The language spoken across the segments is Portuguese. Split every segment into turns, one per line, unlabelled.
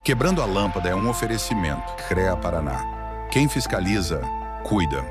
Quebrando a Lâmpada é um oferecimento. CREA Paraná. Quem fiscaliza, cuida.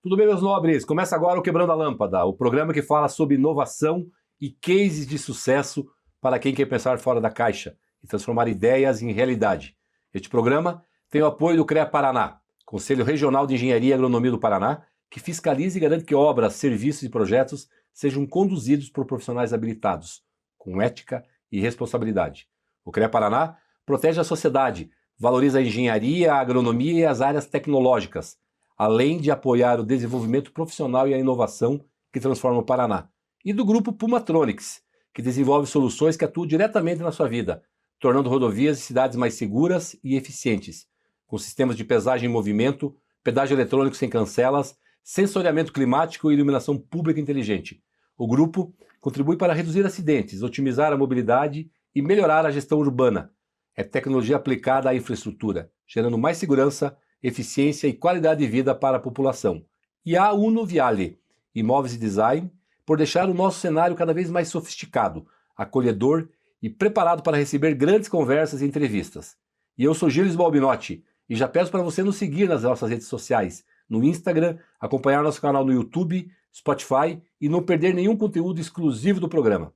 Tudo bem, meus nobres? Começa agora o Quebrando a Lâmpada, o programa que fala sobre inovação e cases de sucesso para quem quer pensar fora da caixa e transformar ideias em realidade. Este programa tem o apoio do CREA Paraná, Conselho Regional de Engenharia e Agronomia do Paraná, que fiscaliza e garante que obras, serviços e projetos sejam conduzidos por profissionais habilitados, com ética e responsabilidade. O CREA Paraná protege a sociedade, valoriza a engenharia, a agronomia e as áreas tecnológicas, além de apoiar o desenvolvimento profissional e a inovação que transforma o Paraná. E do grupo Pumatronics, que desenvolve soluções que atuam diretamente na sua vida, tornando rodovias e cidades mais seguras e eficientes, com sistemas de pesagem em movimento, pedágio eletrônico sem cancelas, sensoriamento climático e iluminação pública inteligente. O grupo contribui para reduzir acidentes, otimizar a mobilidade e melhorar a gestão urbana. É tecnologia aplicada à infraestrutura, gerando mais segurança, eficiência e qualidade de vida para a população. E a Uno Viale, imóveis e design, por deixar o nosso cenário cada vez mais sofisticado, acolhedor e preparado para receber grandes conversas e entrevistas. E eu sou Gilles Balbinotti, e já peço para você nos seguir nas nossas redes sociais, no Instagram, acompanhar nosso canal no YouTube, Spotify e não perder nenhum conteúdo exclusivo do programa.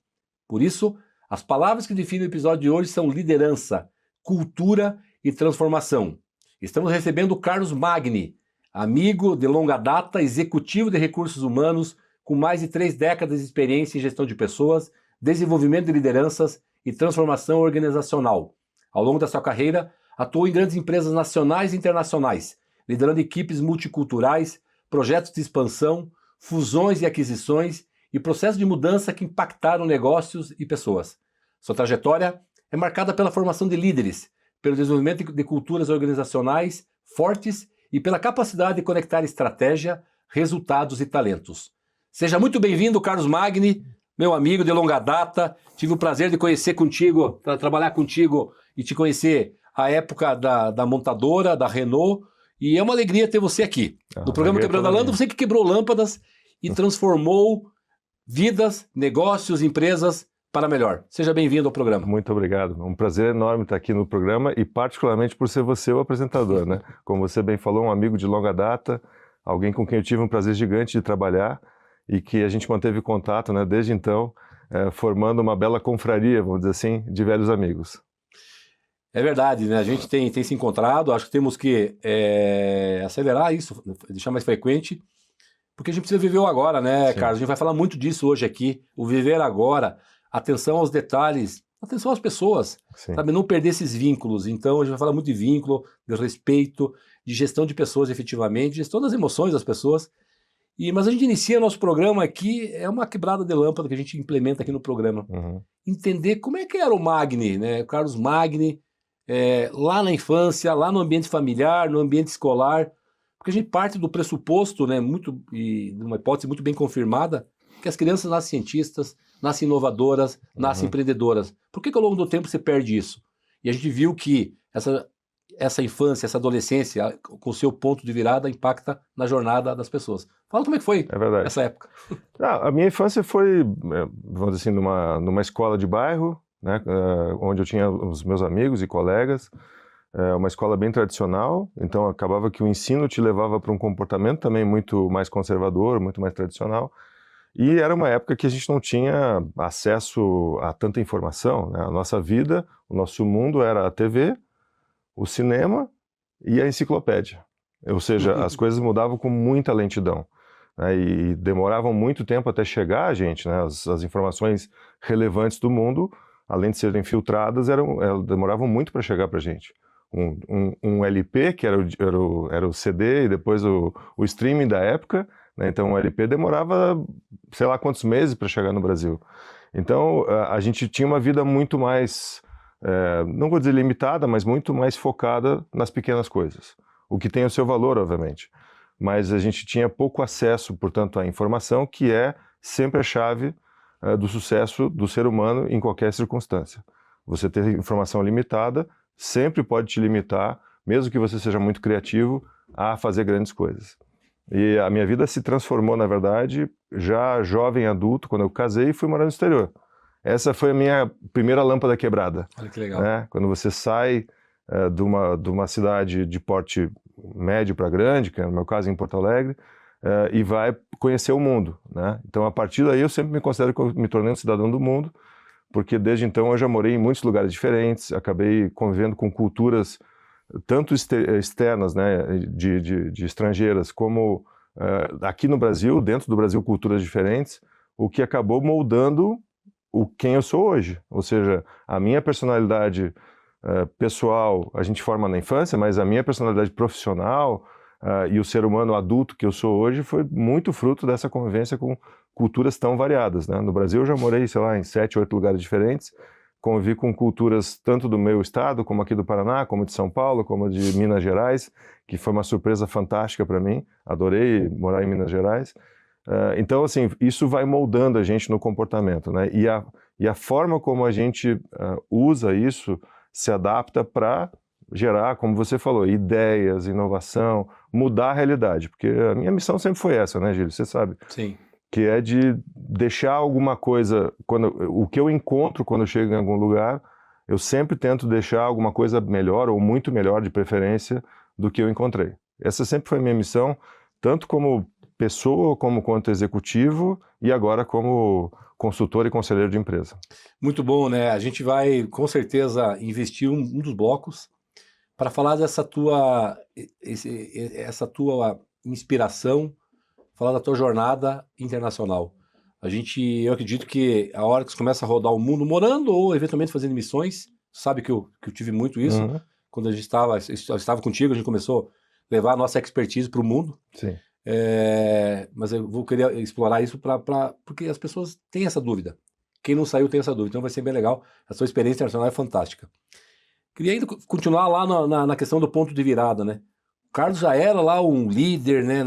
Por isso, as palavras que definem o episódio de hoje são liderança, cultura e transformação. Estamos recebendo o Carlos Magni, amigo de longa data, executivo de recursos humanos, com mais de 3 décadas de experiência em gestão de pessoas, desenvolvimento de lideranças e transformação organizacional. Ao longo da sua carreira, atuou em grandes empresas nacionais e internacionais, liderando equipes multiculturais, projetos de expansão, fusões e aquisições e processos de mudança que impactaram negócios e pessoas. Sua trajetória é marcada pela formação de líderes, pelo desenvolvimento de culturas organizacionais fortes e pela capacidade de conectar estratégia, resultados e talentos. Seja muito bem-vindo, Carlos Magni, meu amigo de longa data. Tive o prazer de conhecer contigo, trabalhar contigo e te conhecer à época da montadora, da Renault, e é uma alegria ter você aqui. No programa Quebrando a Lâmpada, você que quebrou lâmpadas e transformou vidas, negócios, empresas para melhor. Seja bem-vindo ao programa.
Muito obrigado. É um prazer enorme estar aqui no programa e particularmente por ser você o apresentador, né? Como você bem falou, um amigo de longa data, alguém com quem eu tive um prazer gigante de trabalhar e que a gente manteve contato, né, desde então, formando uma bela confraria, vamos dizer assim, de velhos amigos.
É verdade, né? A gente tem se encontrado, acho que temos que acelerar isso, deixar mais frequente, porque a gente precisa viver o agora, né,
Sim.
Carlos? A gente vai falar muito disso hoje aqui, o viver agora, atenção aos detalhes, atenção às pessoas, sabe? Não perder esses vínculos. Então a gente vai falar muito de vínculo, de respeito, de gestão de pessoas efetivamente, gestão das emoções das pessoas. Mas a gente inicia nosso programa aqui, é uma quebrada de lâmpada que a gente implementa aqui no programa. Entender como é que era o Magni, né? O Carlos Magni, lá na infância, lá no ambiente familiar, no ambiente escolar, porque a gente parte do pressuposto, né, e de uma hipótese muito bem confirmada, que as crianças nascem cientistas, nascem inovadoras, nascem empreendedoras. Por que ao longo do tempo você perde isso? E a gente viu que essa infância, essa adolescência, com o seu ponto de virada, impacta na jornada das pessoas. Fala como é que foi essa época.
A minha infância foi, vamos dizer assim, numa escola de bairro, né, onde eu tinha os meus amigos e colegas, uma escola bem tradicional, então acabava que o ensino te levava para um comportamento também muito mais conservador, muito mais tradicional, e era uma época que a gente não tinha acesso a tanta informação, né? A nossa vida, o nosso mundo era a TV, o cinema e a enciclopédia, ou seja, as coisas mudavam com muita lentidão, né? E demoravam muito tempo até chegar a gente, né? As informações relevantes do mundo, além de serem filtradas, demoravam muito para chegar para a gente. Um LP, que era o CD e depois o streaming da época, né? Então o LP demorava sei lá quantos meses para chegar no Brasil. Então a gente tinha uma vida muito mais, não vou dizer limitada, mas muito mais focada nas pequenas coisas. O que tem o seu valor, obviamente. Mas a gente tinha pouco acesso, portanto, à informação, que é sempre a chave do sucesso do ser humano em qualquer circunstância. Você ter informação limitada sempre pode te limitar, mesmo que você seja muito criativo, a fazer grandes coisas. E a minha vida se transformou, na verdade, já jovem adulto, quando eu casei e fui morar no exterior. Essa foi a minha primeira lâmpada quebrada.
Olha que legal.
Né? Quando você sai de uma cidade de porte médio para grande, que é no meu caso em Porto Alegre, e vai conhecer o mundo. Né? Então, a partir daí, eu sempre me considero que eu me tornei um cidadão do mundo, porque desde então eu já morei em muitos lugares diferentes, acabei convivendo com culturas tanto externas, né, de estrangeiras, como aqui no Brasil, dentro do Brasil, culturas diferentes, o que acabou moldando quem eu sou hoje. Ou seja, a minha personalidade pessoal a gente forma na infância, mas a minha personalidade profissional e o ser humano adulto que eu sou hoje foi muito fruto dessa convivência com culturas tão variadas. Né? No Brasil eu já morei, sei lá, em 7, 8 lugares diferentes, convivi com culturas tanto do meu estado, como aqui do Paraná, como de São Paulo, como de Minas Gerais, que foi uma surpresa fantástica para mim. Adorei morar em Minas Gerais. Então, assim, isso vai moldando a gente no comportamento, né? E a forma como a gente usa isso se adapta para gerar, como você falou, ideias, inovação, mudar a realidade. Porque a minha missão sempre foi essa, né, Gílio? Você sabe.
Sim.
Que é de deixar alguma coisa, o que eu encontro quando eu chego em algum lugar, eu sempre tento deixar alguma coisa melhor, ou muito melhor, de preferência, do que eu encontrei. Essa sempre foi a minha missão, tanto como pessoa, como quanto executivo, e agora como consultor e conselheiro de empresa.
Muito bom, né? A gente vai, com certeza, investir um dos blocos para falar dessa essa tua inspiração, falar da tua jornada internacional. Eu acredito que a hora que você começa a rodar o mundo, morando ou eventualmente fazendo missões, sabe que eu tive muito isso, quando eu estava contigo, a gente começou a levar a nossa expertise para o mundo.
Sim.
Mas eu vou querer explorar isso porque as pessoas têm essa dúvida. Quem não saiu tem essa dúvida, então vai ser bem legal. A sua experiência internacional é fantástica. Queria ainda continuar lá na questão do ponto de virada, né? O Carlos já era lá um líder, né,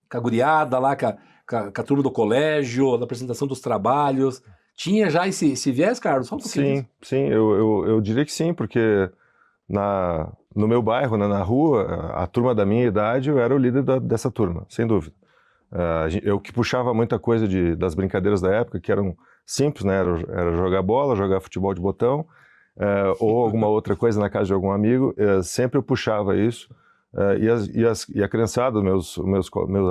com a guriada lá, com a turma do colégio, na apresentação dos trabalhos. Tinha já esse viés, Carlos? Fala um pouquinho.
Sim, eu diria que sim, porque no meu bairro, né, na rua, a turma da minha idade, eu era o líder dessa turma, sem dúvida. Eu que puxava muita coisa das brincadeiras da época, que eram simples, né? Era jogar bola, jogar futebol de botão, ou alguma outra coisa na casa de algum amigo. Sempre eu puxava isso. E a criançada, meus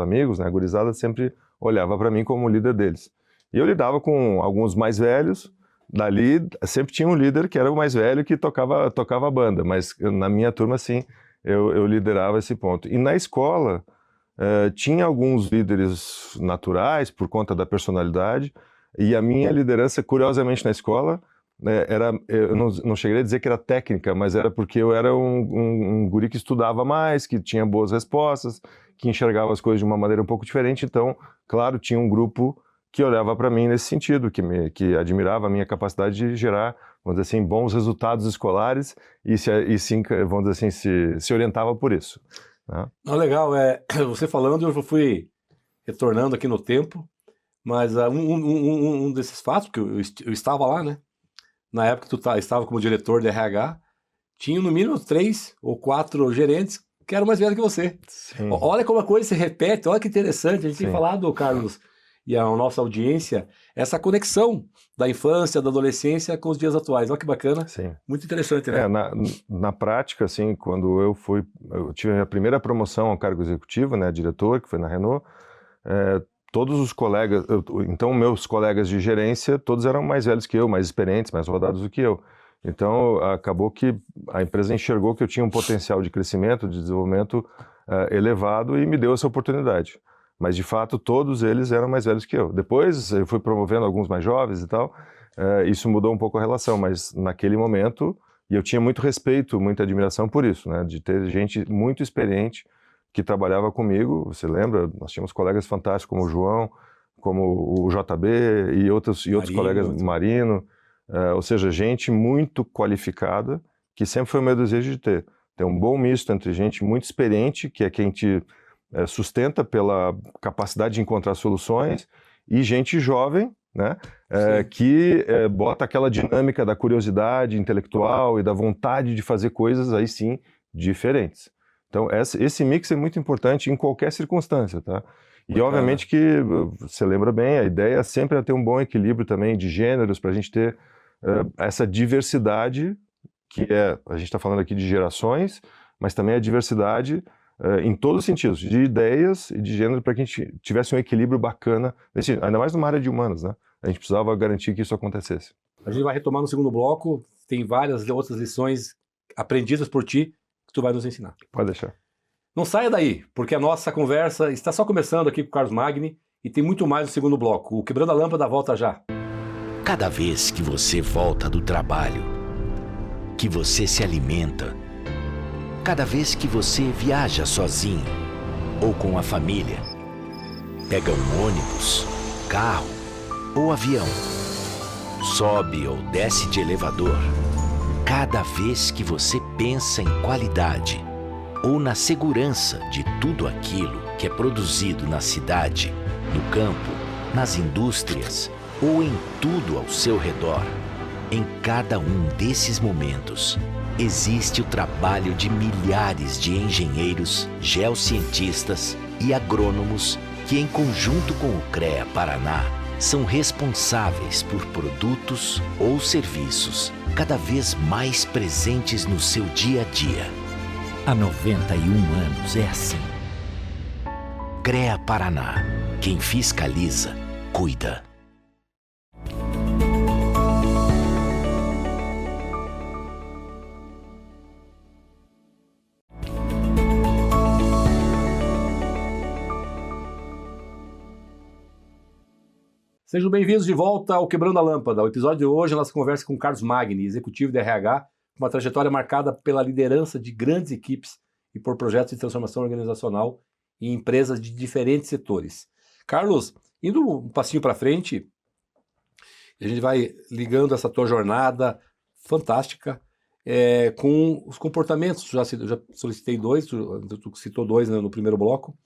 amigos, né, a gurizada, sempre olhava para mim como líder deles. E eu lidava com alguns mais velhos, dali sempre tinha um líder que era o mais velho que tocava a banda, mas na minha turma, sim, eu liderava esse ponto. E na escola, tinha alguns líderes naturais, por conta da personalidade, e a minha liderança, curiosamente, na escola, eu não cheguei a dizer que era técnica, mas era porque eu era um guri que estudava mais, que tinha boas respostas, que enxergava as coisas de uma maneira um pouco diferente. Então, claro, tinha um grupo que olhava para mim nesse sentido, que admirava a minha capacidade de gerar, vamos dizer assim, bons resultados escolares e vamos dizer assim, se orientava por isso. Né?
Legal, você falando, eu fui retornando aqui no tempo, mas um desses fatos, porque eu estava lá, né? Na época que tu estava como diretor de RH, tinha no mínimo 3 ou 4 gerentes que eram mais velhos que você.
Sim.
Olha como a coisa se repete, olha que interessante. A gente tem falado, Carlos, e a nossa audiência, essa conexão da infância, da adolescência com os dias atuais. Olha que bacana.
Sim.
Muito interessante, né?
Na prática, assim, quando eu tive a minha primeira promoção ao cargo executivo, né, diretor, que foi na Renault, todos os colegas, então meus colegas de gerência, todos eram mais velhos que eu, mais experientes, mais rodados do que eu. Então acabou que a empresa enxergou que eu tinha um potencial de crescimento, de desenvolvimento elevado e me deu essa oportunidade. Mas de fato todos eles eram mais velhos que eu. Depois eu fui promovendo alguns mais jovens e tal, isso mudou um pouco a relação, mas naquele momento, e eu tinha muito respeito, muita admiração por isso, né, de ter gente muito experiente que trabalhava comigo. Você lembra? Nós tínhamos colegas fantásticos como o João, como o JB e outros colegas, Marino, ou seja, gente muito qualificada, que sempre foi o meu desejo de ter um bom misto entre gente muito experiente, que é quem te sustenta pela capacidade de encontrar soluções, e gente jovem, né? Que bota aquela dinâmica da curiosidade intelectual e da vontade de fazer coisas, aí sim, diferentes. Então, esse mix é muito importante em qualquer circunstância, tá? E, obviamente, que, você lembra bem, a ideia sempre é ter um bom equilíbrio também de gêneros, para a gente ter essa diversidade, que a gente está falando aqui de gerações, mas também a diversidade em todos os sentidos, de ideias e de gênero, para que a gente tivesse um equilíbrio bacana, ainda mais numa área de humanos, né? A gente precisava garantir que isso acontecesse.
A gente vai retomar no segundo bloco, tem várias outras lições aprendidas por ti que tu vai nos ensinar.
Pode deixar.
Não saia daí, porque a nossa conversa está só começando aqui com o Carlos Magni e tem muito mais no segundo bloco. O Quebrando a Lâmpada volta já.
Cada vez que você volta do trabalho, que você se alimenta, cada vez que você viaja sozinho ou com a família, pega um ônibus, carro ou avião, sobe ou desce de elevador, cada vez que você pensa em qualidade ou na segurança de tudo aquilo que é produzido na cidade, no campo, nas indústrias ou em tudo ao seu redor, em cada um desses momentos, existe o trabalho de milhares de engenheiros, geocientistas e agrônomos que, em conjunto com o CREA Paraná, são responsáveis por produtos ou serviços cada vez mais presentes no seu dia a dia. Há 91 anos é assim. CREA Paraná. Quem fiscaliza, cuida.
Sejam bem-vindos de volta ao Quebrando a Lâmpada. O episódio de hoje, a nossa conversa com Carlos Magni, executivo de RH, com uma trajetória marcada pela liderança de grandes equipes e por projetos de transformação organizacional em empresas de diferentes setores. Carlos, indo um passinho para frente, a gente vai ligando essa tua jornada fantástica com os comportamentos. Já solicitei dois, tu citou dois, né, no primeiro bloco.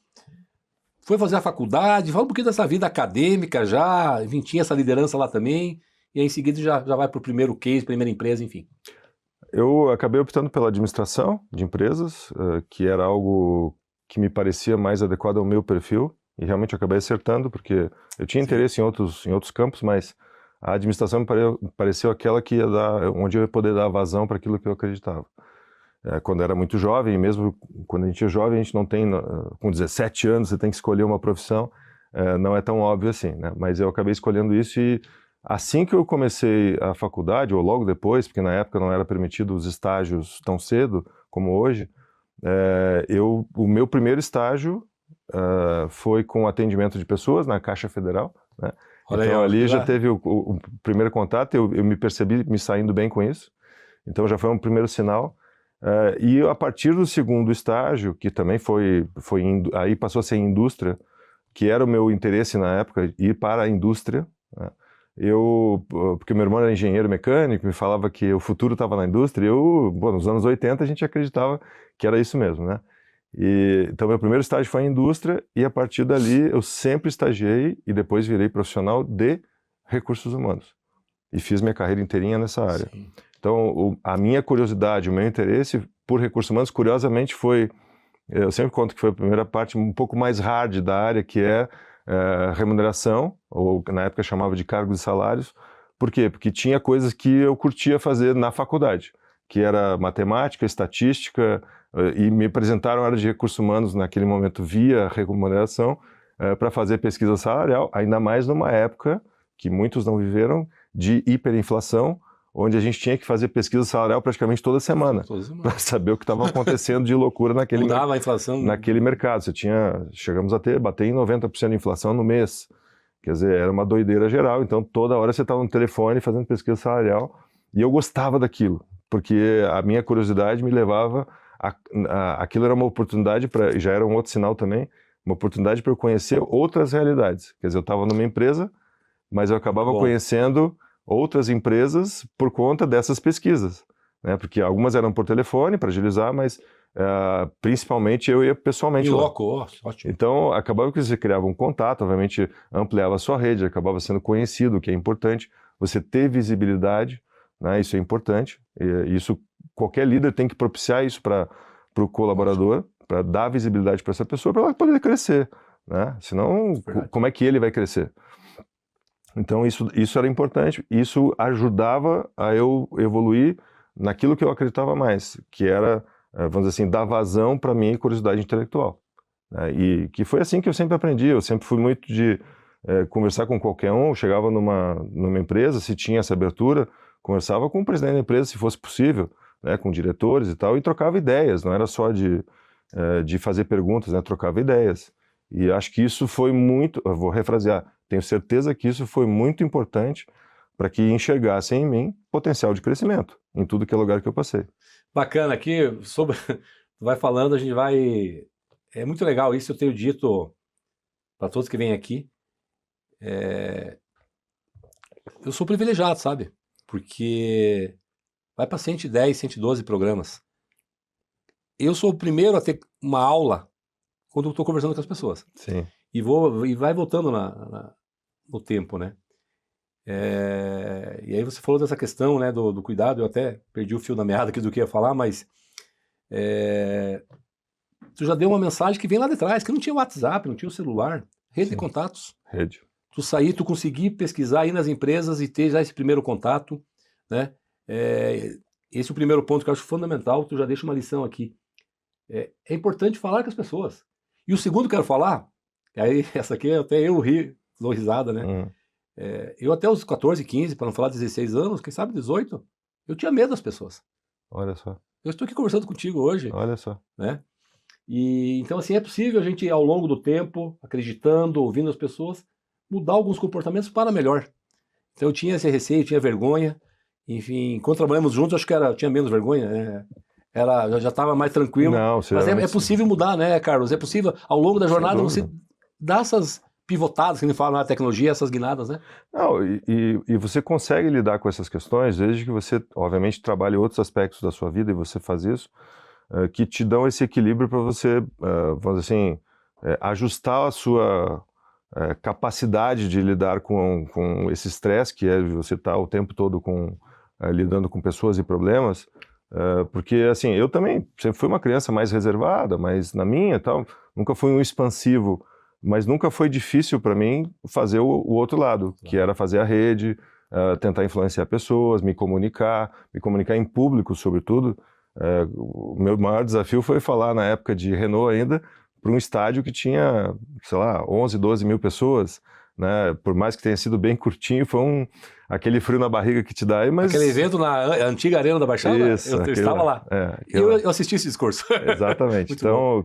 Foi fazer a faculdade, fala um pouquinho dessa vida acadêmica já, enfim, tinha essa liderança lá também, e aí em seguida já vai para o primeiro case, primeira empresa, enfim.
Eu acabei optando pela administração de empresas, que era algo que me parecia mais adequado ao meu perfil, e realmente eu acabei acertando, porque eu tinha interesse em outros campos, mas a administração me pareceu aquela que onde eu ia poder dar vazão para aquilo que eu acreditava. Quando eu era muito jovem, e mesmo quando a gente é jovem, a gente não tem, com 17 anos, você tem que escolher uma profissão, não é tão óbvio assim, né? Mas eu acabei escolhendo isso e assim que eu comecei a faculdade, ou logo depois, porque na época não era permitido os estágios tão cedo como hoje, o meu primeiro estágio foi com atendimento de pessoas na Caixa Federal, né? Então ali já teve o primeiro contato, eu me percebi me saindo bem com isso, então já foi um primeiro sinal. E a partir do segundo estágio, que também aí passou a ser indústria, que era o meu interesse na época, ir para a indústria, né? Porque meu irmão era engenheiro mecânico, me falava que o futuro estava na indústria, nos anos 80 a gente acreditava que era isso mesmo, né? Então meu primeiro estágio foi em indústria, e a partir dali eu sempre estagiei e depois virei profissional de recursos humanos. E fiz minha carreira inteirinha nessa área. Sim. Então, a minha curiosidade, o meu interesse por recursos humanos, curiosamente, eu sempre conto que foi a primeira parte um pouco mais hard da área, que é remuneração, ou na época chamava de cargos e salários. Por quê? Porque tinha coisas que eu curtia fazer na faculdade, que era matemática, estatística, e me apresentaram a área de recursos humanos naquele momento via remuneração, para fazer pesquisa salarial, ainda mais numa época que muitos não viveram, de hiperinflação, onde a gente tinha que fazer pesquisa salarial praticamente toda semana. Para saber o que estava acontecendo de loucura naquele
Mudava a inflação
naquele mercado. Chegamos a bater em 90% de inflação no mês. Quer dizer, era uma doideira geral. Então, toda hora você estava no telefone fazendo pesquisa salarial, e eu gostava daquilo, porque a minha curiosidade me levava aquilo era uma oportunidade e já era um outro sinal também, uma oportunidade para eu conhecer outras realidades. Quer dizer, eu estava numa empresa, mas eu acabava conhecendo outras empresas por conta dessas pesquisas, né? Porque algumas eram por telefone, para agilizar, mas principalmente eu ia pessoalmente
Em
lá.
loco, ó, ótimo.
Então, acabava que você criava um contato, obviamente ampliava a sua rede, acabava sendo conhecido, o que é importante. Você ter visibilidade, né, isso é importante. E isso, qualquer líder tem que propiciar isso para o colaborador, para dar visibilidade para essa pessoa, para ela poder crescer, né? Senão, como é que ele vai crescer? Então, isso era importante, isso ajudava a eu evoluir naquilo que eu acreditava mais, que era, vamos dizer assim, dar vazão para a minha curiosidade intelectual. Né? E que foi assim que eu sempre aprendi, eu sempre fui muito de conversar com qualquer um, eu chegava numa empresa, se tinha essa abertura, conversava com o presidente da empresa, se fosse possível, né, com diretores e tal, e trocava ideias, não era só de fazer perguntas, né, trocava ideias. E acho que isso foi muito, eu vou refrasear, tenho certeza que isso foi muito importante para que enxergassem em mim potencial de crescimento em tudo que é lugar que eu passei.
Bacana, aqui, sobre, vai falando, a gente vai... É muito legal isso, eu tenho dito para todos que vêm aqui, eu sou privilegiado, sabe? Porque vai para 110, 112 programas. Eu sou o primeiro a ter uma aula quando eu estou conversando com as pessoas.
Sim.
E vai voltando no tempo, né? E aí você falou dessa questão, né, do cuidado, eu até perdi o fio da meada aqui do que ia falar, mas tu já deu uma mensagem que vem lá de trás, que não tinha WhatsApp, não tinha o celular, rede de contatos.
Rede.
Tu sair, tu conseguir pesquisar, ir nas empresas e ter já esse primeiro contato, né? Esse é o primeiro ponto que eu acho fundamental, tu já deixa uma lição aqui. É importante falar com as pessoas. E o segundo que eu quero falar, aí essa aqui até eu dou risada, né? Eu até os 14, 15, para não falar 16 anos, quem sabe 18, eu tinha medo das pessoas.
Olha só.
Eu estou aqui conversando contigo hoje.
Olha só.
Né? E então assim, é possível a gente, ao longo do tempo, acreditando, ouvindo as pessoas, mudar alguns comportamentos para melhor. Então eu tinha esse receio, tinha vergonha, enfim, quando trabalhamos juntos, acho que eu tinha menos vergonha, né? Já estava mais tranquilo.
Não,
mas é possível mudar, né, Carlos? É possível, ao longo da jornada, você dar essas pivotadas, que a gente fala na tecnologia, essas guinadas, né?
Não, e você consegue lidar com essas questões desde que você, obviamente, trabalhe outros aspectos da sua vida e você faz isso, que te dão esse equilíbrio para você, vamos dizer assim, ajustar a sua capacidade de lidar com esse estresse, que é você estar o tempo todo lidando com pessoas e problemas, porque, assim, eu também sempre fui uma criança mais reservada, mas na minha e tal, nunca fui um expansivo, mas nunca foi difícil para mim fazer o outro lado, que era fazer a rede, tentar influenciar pessoas, me comunicar em público, sobretudo. O meu maior desafio foi falar, na época de Renault ainda, para um estádio que tinha, sei lá, 11, 12 mil pessoas, né? Por mais que tenha sido bem curtinho, foi aquele frio na barriga que te dá aí, mas...
Aquele evento na antiga Arena da Baixada,
isso,
eu estava lá. Eu assisti esse discurso.
Exatamente. Então,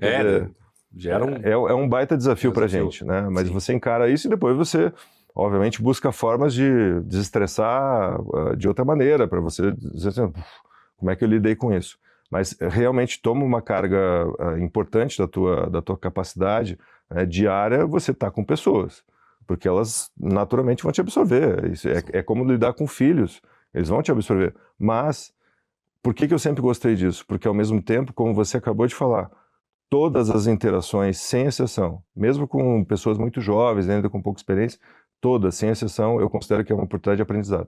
é um baita desafio para a gente, né? Mas sim, você encara isso e depois você, obviamente, busca formas de desestressar de outra maneira, para você dizer assim, como é que eu lidei com isso? Mas realmente toma uma carga importante da tua capacidade diária, você está com pessoas, porque elas naturalmente vão te absorver. Isso é como lidar com filhos, eles vão te absorver. Mas, por que eu sempre gostei disso? Porque ao mesmo tempo, como você acabou de falar, todas as interações, sem exceção, mesmo com pessoas muito jovens, ainda com pouca experiência, todas, sem exceção, eu considero que é uma oportunidade de aprendizado.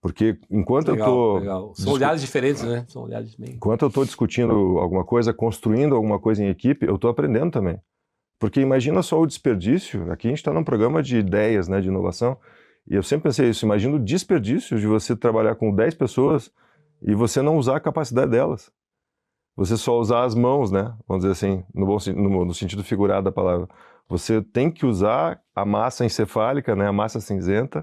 Porque enquanto eu estou...
São olhares diferentes, né? São olhares bem...
Enquanto eu estou discutindo alguma coisa, construindo alguma coisa em equipe, eu estou aprendendo também. Porque imagina só o desperdício, aqui a gente está num programa de ideias, né, de inovação, e eu sempre pensei isso, imagina o desperdício de você trabalhar com 10 pessoas e você não usar a capacidade delas. Você só usar as mãos, né? Vamos dizer assim, no sentido figurado da palavra. Você tem que usar a massa encefálica, né? A massa cinzenta,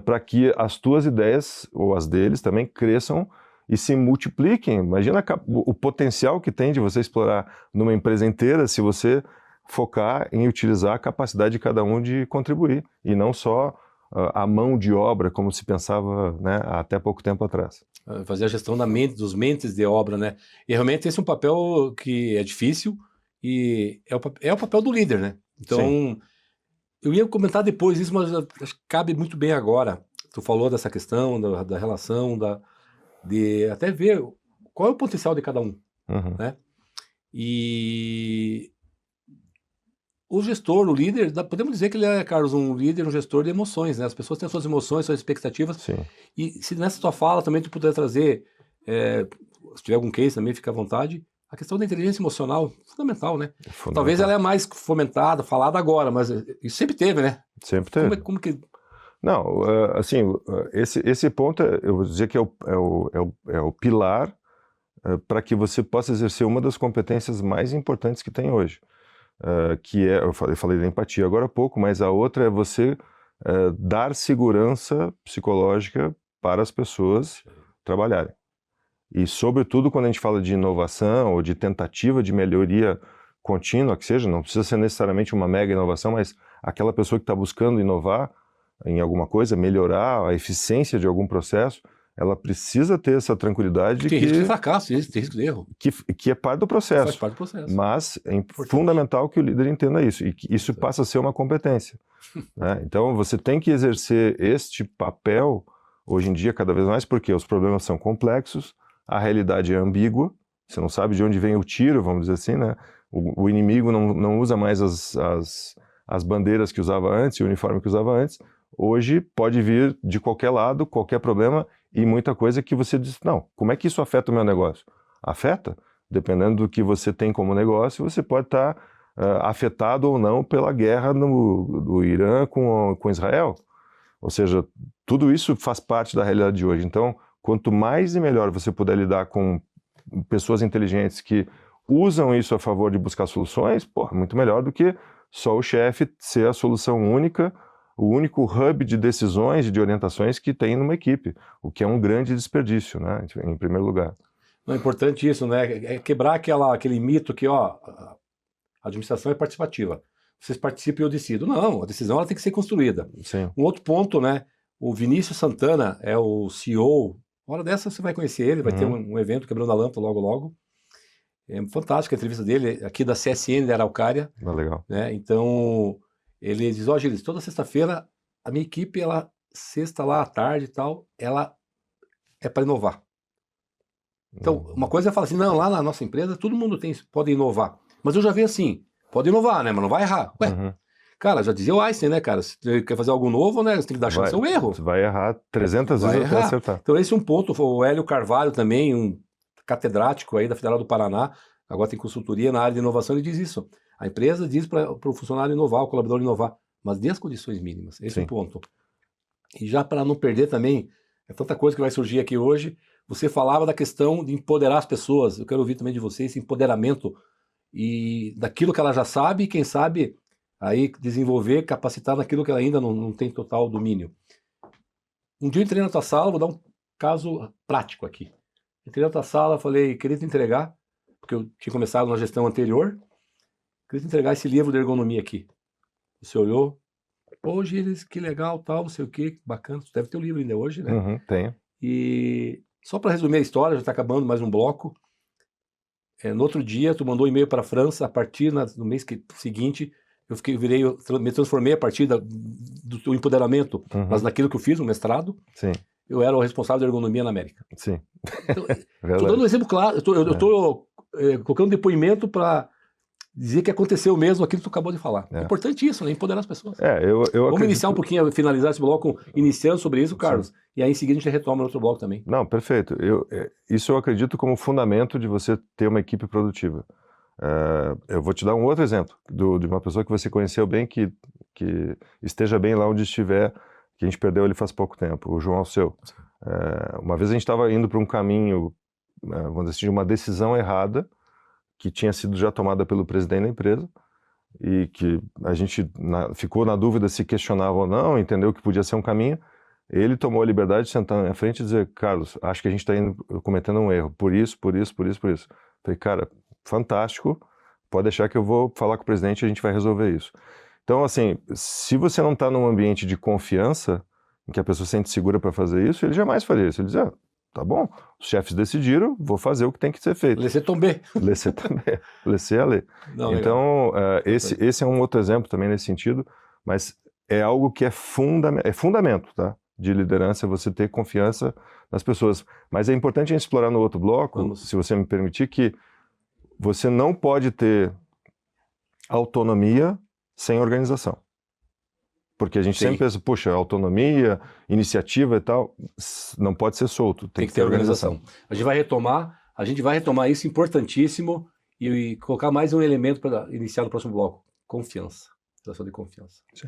para que as tuas ideias, ou as deles também, cresçam e se multipliquem. Imagina o potencial que tem de você explorar numa empresa inteira se você focar em utilizar a capacidade de cada um de contribuir, e não só a mão de obra, como se pensava, né, até pouco tempo atrás.
Fazer a gestão dos mentes de obra, né? E realmente esse é um papel que é difícil e é o papel do líder, né? Então, sim, eu ia comentar depois isso, mas acho que cabe muito bem agora. Tu falou dessa questão da relação, de até ver qual é o potencial de cada um, né? E o gestor, o líder, podemos dizer que ele é, Carlos, um líder, um gestor de emoções, né? As pessoas têm suas emoções, suas expectativas.
Sim.
E se nessa tua fala também tu puder trazer, se tiver algum case também, fica à vontade, a questão da inteligência emocional, fundamental, né?
Fundamental.
Talvez ela é mais fomentada, falada agora, mas isso sempre teve, né?
Sempre teve.
Como que...
Não, assim, esse ponto, eu vou dizer que é o pilar para que você possa exercer uma das competências mais importantes que tem hoje. Que é, eu falei da empatia agora há pouco, mas a outra é você dar segurança psicológica para as pessoas trabalharem. E, sobretudo, quando a gente fala de inovação ou de tentativa de melhoria contínua, que seja, não precisa ser necessariamente uma mega inovação, mas aquela pessoa que está buscando inovar em alguma coisa, melhorar a eficiência de algum processo, ela precisa ter essa tranquilidade de
Tem risco de fracasso, tem risco de erro.
Que é parte do processo.
Faz parte do processo.
Mas é fundamental que o líder entenda isso, e que isso passa a ser uma competência. Né? Então, você tem que exercer este papel, hoje em dia, cada vez mais, porque os problemas são complexos, a realidade é ambígua, você não sabe de onde vem o tiro, vamos dizer assim, né? O inimigo não usa mais as bandeiras que usava antes, o uniforme que usava antes. Hoje pode vir de qualquer lado, qualquer problema, e muita coisa que você diz, não, como é que isso afeta o meu negócio? Afeta. Dependendo do que você tem como negócio, você pode estar afetado ou não pela guerra do Irã com Israel. Ou seja, tudo isso faz parte da realidade de hoje. Então, quanto mais e melhor você puder lidar com pessoas inteligentes que usam isso a favor de buscar soluções, muito melhor do que só o chefe ser a solução única, o único hub de decisões e de orientações que tem numa equipe, o que é um grande desperdício, né, em primeiro lugar.
Não é importante isso, né? É quebrar aquele mito que, a administração é participativa. Vocês participam e eu decido. Não, a decisão ela tem que ser construída.
Sim.
Um outro ponto, né? O Vinícius Santana é o CEO. Hora dessa você vai conhecer ele, vai ter um evento Quebrando a Lâmpada logo. É fantástica a entrevista dele, aqui da CSN da Araucária.
Legal.
Né? Então, ele diz, Gilles, toda sexta-feira a minha equipe, sexta lá à tarde e tal, ela é para inovar. Então, uma coisa é falar assim, não, lá na nossa empresa todo mundo pode inovar. Mas eu já vi assim, pode inovar, né? Mas não vai errar. Ué, cara, já dizia o Einstein, né, cara? Se você quer fazer algo novo, né? Você tem que dar chance ao erro.
Você vai errar 300 vezes até acertar.
Então, esse é um ponto. O Hélio Carvalho também, um catedrático aí da Federal do Paraná, agora tem consultoria na área de inovação, ele diz isso. A empresa diz para o funcionário inovar, o colaborador inovar, mas dê as condições mínimas. Esse é um ponto. E já para não perder também, é tanta coisa que vai surgir aqui hoje, você falava da questão de empoderar as pessoas. Eu quero ouvir também de você esse empoderamento e daquilo que ela já sabe, e quem sabe aí desenvolver, capacitar naquilo que ela ainda não tem total domínio. Um dia eu entrei na tua sala, vou dar um caso prático aqui. Entrei na tua sala, falei, queria te entregar, porque eu tinha começado na gestão anterior, queria te entregar esse livro de ergonomia aqui. Você olhou, pô, Gilles, que legal, tal, não sei o que, bacana, você deve ter o livro ainda hoje, né?
Tenho.
E só para resumir a história, já está acabando mais um bloco. No outro dia, tu mandou um e-mail para a França, a partir no mês seguinte, me transformei a partir do teu empoderamento, mas naquilo que eu fiz, no mestrado.
Sim.
Eu era o responsável da ergonomia na América.
Sim.
Então, estou dando um exemplo claro, eu estou colocando um depoimento para dizer que aconteceu mesmo aquilo que tu acabou de falar. É importante isso, né? Empoderar as pessoas. Vamos iniciar um pouquinho, finalizar esse bloco, iniciando sobre isso, Carlos, Sim. E aí em seguida a gente retoma no outro bloco também.
Não, perfeito. Isso eu acredito como fundamento de você ter uma equipe produtiva. Eu vou te dar um outro exemplo de uma pessoa que você conheceu bem, que esteja bem lá onde estiver, que a gente perdeu ele faz pouco tempo, o João Alceu. Uma vez a gente estava indo para um caminho, vamos dizer assim, de uma decisão errada, que tinha sido já tomada pelo presidente da empresa, e que a gente ficou na dúvida se questionava ou não, entendeu que podia ser um caminho. Ele tomou a liberdade de sentar na minha frente e dizer, Carlos, acho que a gente está cometendo um erro, por isso. Falei, cara, fantástico, pode deixar que eu vou falar com o presidente e a gente vai resolver isso. Então, assim, se você não está num ambiente de confiança, em que a pessoa se sente segura para fazer isso, ele jamais faria isso. Ele dizia, tá bom, os chefes decidiram, vou fazer o que tem que ser feito.
Laissez tomber.
Laissez tomber, laissez aller. Então, esse é um outro exemplo também nesse sentido, mas é algo que é fundamento, tá? De liderança, você ter confiança nas pessoas. Mas é importante a gente explorar no outro bloco, se você me permitir, que você não pode ter autonomia sem organização. Porque a gente sempre pensa, puxa, autonomia, iniciativa e tal, não pode ser solto, tem que ter organização.
A gente vai retomar isso, importantíssimo, e colocar mais um elemento para iniciar no próximo bloco, confiança, relação de confiança.
Sim.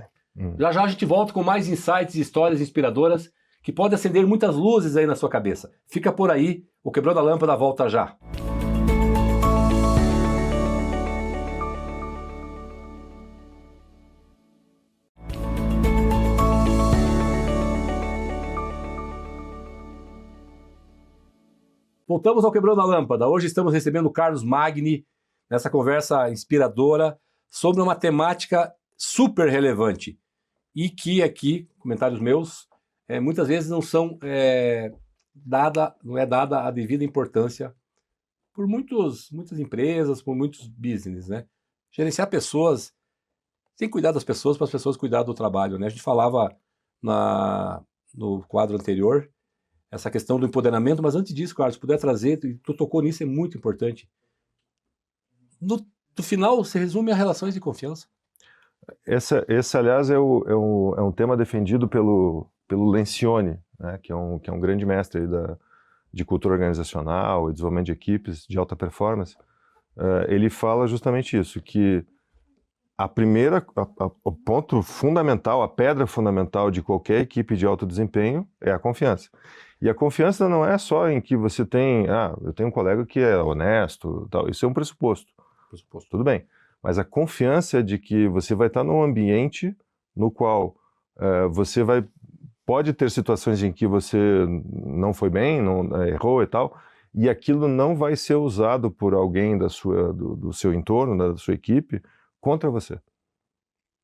Já já a gente volta com mais insights e histórias inspiradoras que podem acender muitas luzes aí na sua cabeça. Fica por aí, o Quebrando a Lâmpada volta já. Voltamos ao Quebrando a Lâmpada. Hoje estamos recebendo o Carlos Magni nessa conversa inspiradora sobre uma temática super relevante e que aqui, comentários meus, muitas vezes não é dada a devida importância por muitas empresas, por muitos business, né? Gerenciar pessoas, tem que cuidar das pessoas para as pessoas cuidar do trabalho, né? A gente falava no quadro anterior essa questão do empoderamento, mas antes disso, Carlos, se puder trazer, tu tocou nisso, é muito importante. No final, se resume a relações de confiança.
Esse aliás, é um tema defendido pelo Lencioni, né, que é um grande mestre aí de cultura organizacional e desenvolvimento de equipes de alta performance. Ele fala justamente isso, que o ponto fundamental, a pedra fundamental de qualquer equipe de alto desempenho é a confiança. E a confiança não é só em que você tem, eu tenho um colega que é honesto, tal. Isso é um pressuposto. Tudo bem. Mas a confiança é de que você vai estar num ambiente no qual você pode ter situações em que você não foi bem, errou e tal, e aquilo não vai ser usado por alguém do seu entorno, da sua equipe, contra você.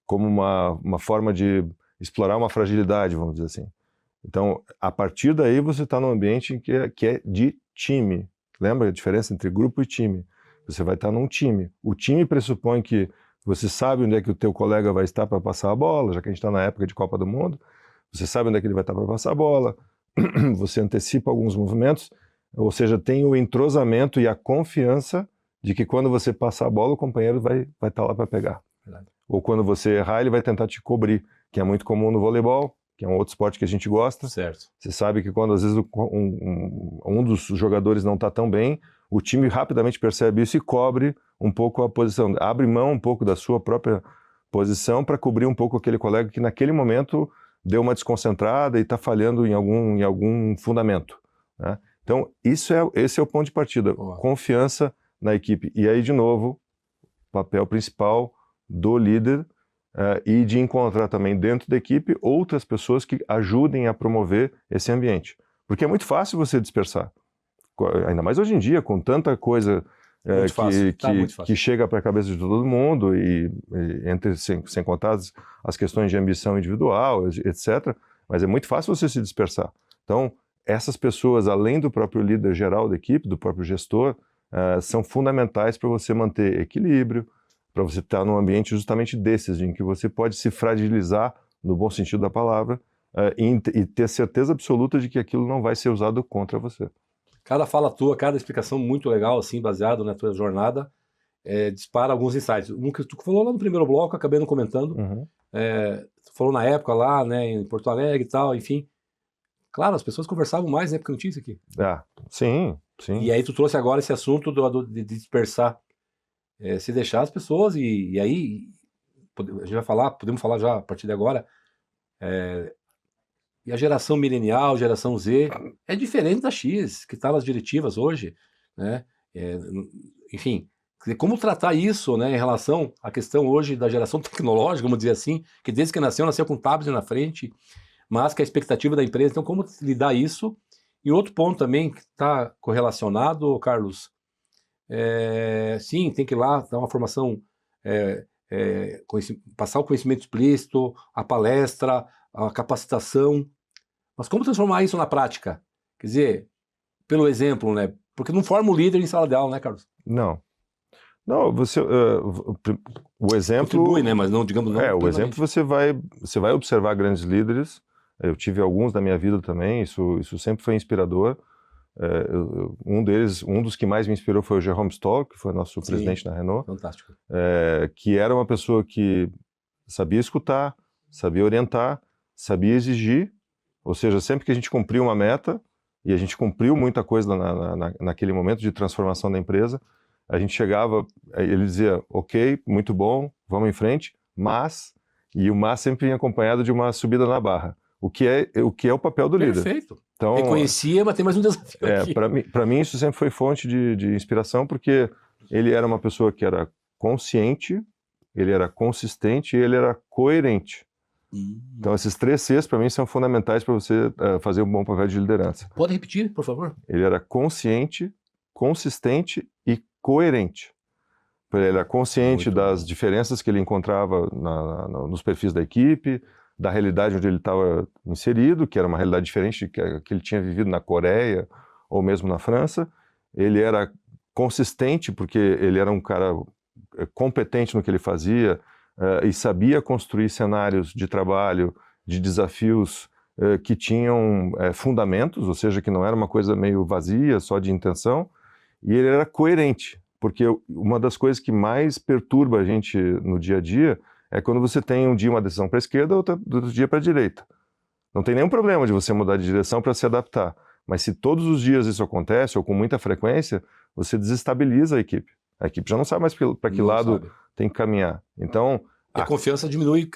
Como uma forma de explorar uma fragilidade, vamos dizer assim. Então, a partir daí, você está num ambiente que é de time. Lembra a diferença entre grupo e time? Você vai estar num time. O time pressupõe que você sabe onde é que o teu colega vai estar para passar a bola, já que a gente está na época de Copa do Mundo. Você sabe onde é que ele vai estar para passar a bola. Você antecipa alguns movimentos. Ou seja, tem o entrosamento e a confiança de que quando você passar a bola, o companheiro vai estar lá para pegar. Verdade. Ou quando você errar, ele vai tentar te cobrir, que é muito comum no voleibol, que é um outro esporte que a gente gosta.
Certo.
Você sabe que quando às vezes um dos jogadores não está tão bem, o time rapidamente percebe isso e cobre um pouco a posição, abre mão um pouco da sua própria posição para cobrir um pouco aquele colega que naquele momento deu uma desconcentrada e está falhando em algum fundamento, né? Então, esse é o ponto de partida, confiança na equipe. E aí, de novo, papel principal do líder e de encontrar também dentro da equipe outras pessoas que ajudem a promover esse ambiente. Porque é muito fácil você dispersar. Ainda mais hoje em dia, com tanta coisa que chega para a cabeça de todo mundo, sem contar as questões de ambição individual, etc. Mas é muito fácil você se dispersar. Então, essas pessoas, além do próprio líder geral da equipe, do próprio gestor, são fundamentais para você manter equilíbrio, para você estar num ambiente justamente desses, em que você pode se fragilizar, no bom sentido da palavra, e ter certeza absoluta de que aquilo não vai ser usado contra você.
Cada fala tua, cada explicação muito legal, assim, baseado na tua jornada, dispara alguns insights. Um que tu falou lá no primeiro bloco, acabei não comentando, tu falou na época lá, né, em Porto Alegre e tal, enfim. Claro, as pessoas conversavam mais na época que não tinha isso aqui.
Sim.
E aí tu trouxe agora esse assunto de dispersar, se deixar as pessoas, e aí a gente vai falar, podemos falar já a partir de agora, e a geração milenial, geração Z, é diferente da X, que está nas diretivas hoje, né? Enfim, como tratar isso, né, em relação à questão hoje da geração tecnológica, vamos dizer assim, que desde que nasceu com tablet na frente, mas que a expectativa da empresa, então como lidar isso? E outro ponto também que está correlacionado, Carlos, sim, tem que ir lá dar uma formação, passar o conhecimento explícito, a palestra, a capacitação, mas como transformar isso na prática? Quer dizer, pelo exemplo, né? Porque não forma o líder em sala de aula, né, Carlos?
Não, você, o exemplo...
Contribui, né, mas não, digamos, não.
O exemplo você vai observar grandes líderes. Eu tive alguns na minha vida também, isso sempre foi inspirador. Um dos que mais me inspirou foi o Jérôme Stoll, que foi nosso presidente na Renault.
Fantástico.
Que era uma pessoa que sabia escutar, sabia orientar, sabia exigir, ou seja, sempre que a gente cumpria uma meta, e a gente cumpriu muita coisa naquele momento de transformação da empresa, a gente chegava, ele dizia, ok, muito bom, vamos em frente, mas, e o mas sempre vinha acompanhado de uma subida na barra, o que é o papel do líder.
Perfeito.
Então,
reconhecia, mas tem mais um desafio aqui.
Para mim isso sempre foi fonte de inspiração, porque ele era uma pessoa que era consciente, ele era consistente e ele era coerente. Então esses 3 Cs para mim são fundamentais para você fazer um bom papel de liderança.
Pode repetir, por favor?
Ele era consciente, consistente e coerente. Ele era consciente das diferenças que ele encontrava nos perfis da equipe, da realidade onde ele estava inserido, que era uma realidade diferente que ele tinha vivido na Coreia ou mesmo na França. Ele era consistente porque ele era um cara competente no que ele fazia e sabia construir cenários de trabalho, de desafios que tinham fundamentos, ou seja, que não era uma coisa meio vazia, só de intenção. E ele era coerente, porque uma das coisas que mais perturba a gente no dia a dia é quando você tem um dia uma decisão para a esquerda, outro dia para a direita. Não tem nenhum problema de você mudar de direção para se adaptar, mas se todos os dias isso acontece, ou com muita frequência, você desestabiliza a equipe. A equipe já não sabe mais para que lado tem que caminhar. Então,
a confiança diminui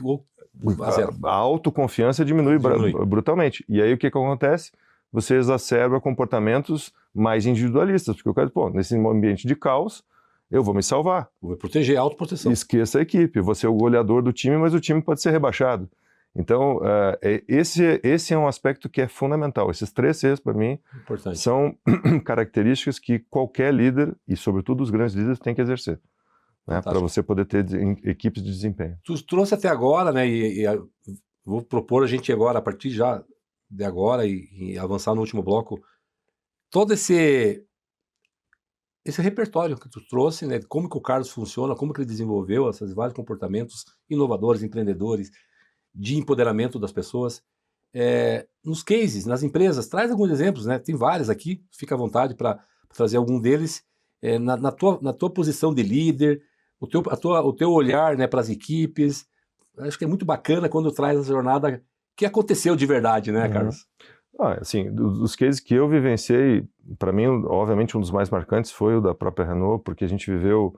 a zero.
A autoconfiança diminui brutalmente. E aí o que acontece? Você exacerba comportamentos mais individualistas, porque o cara, nesse ambiente de caos, eu vou me salvar.
Vou me proteger, autoproteção.
Esqueça a equipe, você é o goleador do time, mas o time pode ser rebaixado. Então, esse é um aspecto que é fundamental. Esses 3 Cs, para mim, são características que qualquer líder, e sobretudo os grandes líderes, têm que exercer, né, para você poder ter equipes de desempenho.
Tu trouxe até agora, né, e vou propor a gente agora, a partir já de agora e avançar no último bloco, todo esse repertório que tu trouxe, né, como que o Carlos funciona, como que ele desenvolveu esses vários comportamentos inovadores, empreendedores, de empoderamento das pessoas, nos cases, nas empresas, traz alguns exemplos, né? Tem vários aqui, fica à vontade para trazer algum deles, na tua posição de líder, o teu olhar, né, para as equipes. Acho que é muito bacana quando traz essa jornada que aconteceu de verdade, né, Carlos?
Assim, dos cases que eu vivenciei, para mim, obviamente, um dos mais marcantes foi o da própria Renault, porque a gente viveu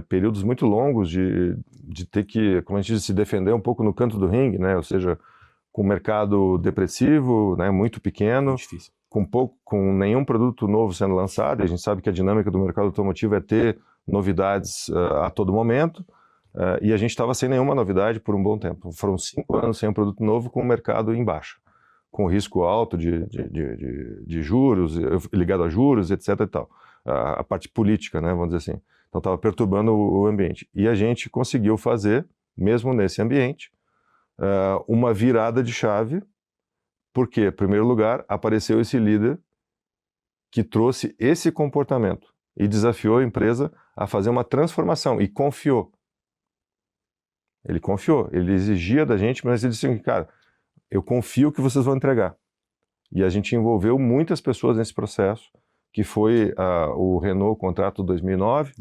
períodos muito longos de ter que, como a gente diz, se defender um pouco no canto do ringue, né? Ou seja, com o mercado depressivo, né, muito pequeno,
muito difícil.
Com nenhum produto novo sendo lançado. E a gente sabe que a dinâmica do mercado automotivo é ter novidades a todo momento, e a gente estava sem nenhuma novidade por um bom tempo. Foram 5 anos sem um produto novo com o mercado em baixa, com risco alto de juros, ligado a juros, etc. e tal. A parte política, né, vamos dizer assim. Então estava perturbando o ambiente. E a gente conseguiu fazer, mesmo nesse ambiente, uma virada de chave, porque, em primeiro lugar, apareceu esse líder que trouxe esse comportamento e desafiou a empresa a fazer uma transformação e confiou. Ele confiou, ele exigia da gente, mas ele disse assim, cara, eu confio que vocês vão entregar. E a gente envolveu muitas pessoas nesse processo, que foi o Renault Contrato 2009,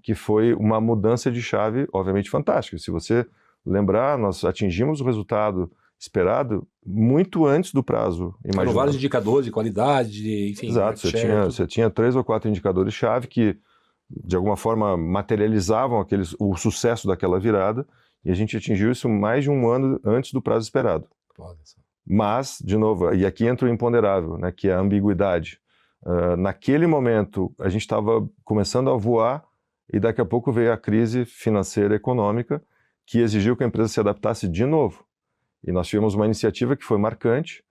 que foi uma mudança de chave, obviamente, fantástica. Se você lembrar, nós atingimos o resultado esperado muito antes do prazo imaginado.
Foram vários indicadores de qualidade, enfim.
Exato, você tinha 3 ou 4 indicadores-chave que, de alguma forma, materializavam o sucesso daquela virada, e a gente atingiu isso mais de 1 ano antes do prazo esperado. Mas, de novo, e aqui entra o imponderável, né, que é a ambiguidade. Naquele momento, a gente estava começando a voar e daqui a pouco veio a crise financeira e econômica que exigiu que a empresa se adaptasse de novo. E nós tivemos uma iniciativa que foi marcante,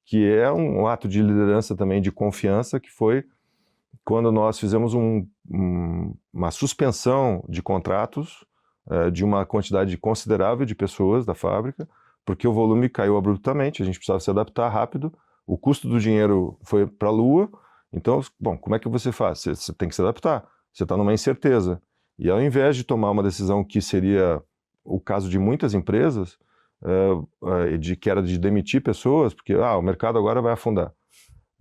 que é um ato de liderança também, de confiança, que foi quando nós fizemos uma suspensão de contratos de uma quantidade considerável de pessoas da fábrica, porque o volume caiu abruptamente, a gente precisava se adaptar rápido, o custo do dinheiro foi para a lua. Então, bom, como é que você faz? Você tem que se adaptar, você está numa incerteza. E ao invés de tomar uma decisão que seria o caso de muitas empresas, que era de demitir pessoas, porque o mercado agora vai afundar.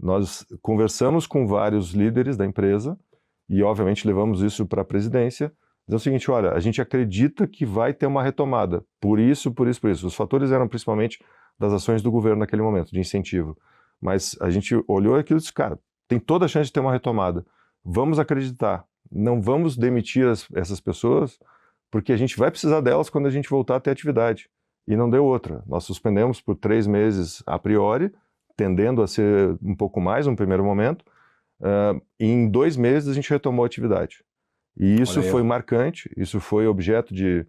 Nós conversamos com vários líderes da empresa e, obviamente, levamos isso para a presidência. É o seguinte, olha, a gente acredita que vai ter uma retomada, por isso. Os fatores eram principalmente das ações do governo naquele momento, de incentivo. Mas a gente olhou aquilo e disse, cara, tem toda a chance de ter uma retomada. Vamos acreditar, não vamos demitir essas pessoas, porque a gente vai precisar delas quando a gente voltar a ter atividade. E não deu outra. Nós suspendemos por 3 meses a priori, tendendo a ser um pouco mais no primeiro momento. E em 2 meses a gente retomou a atividade. E isso foi marcante, isso foi objeto de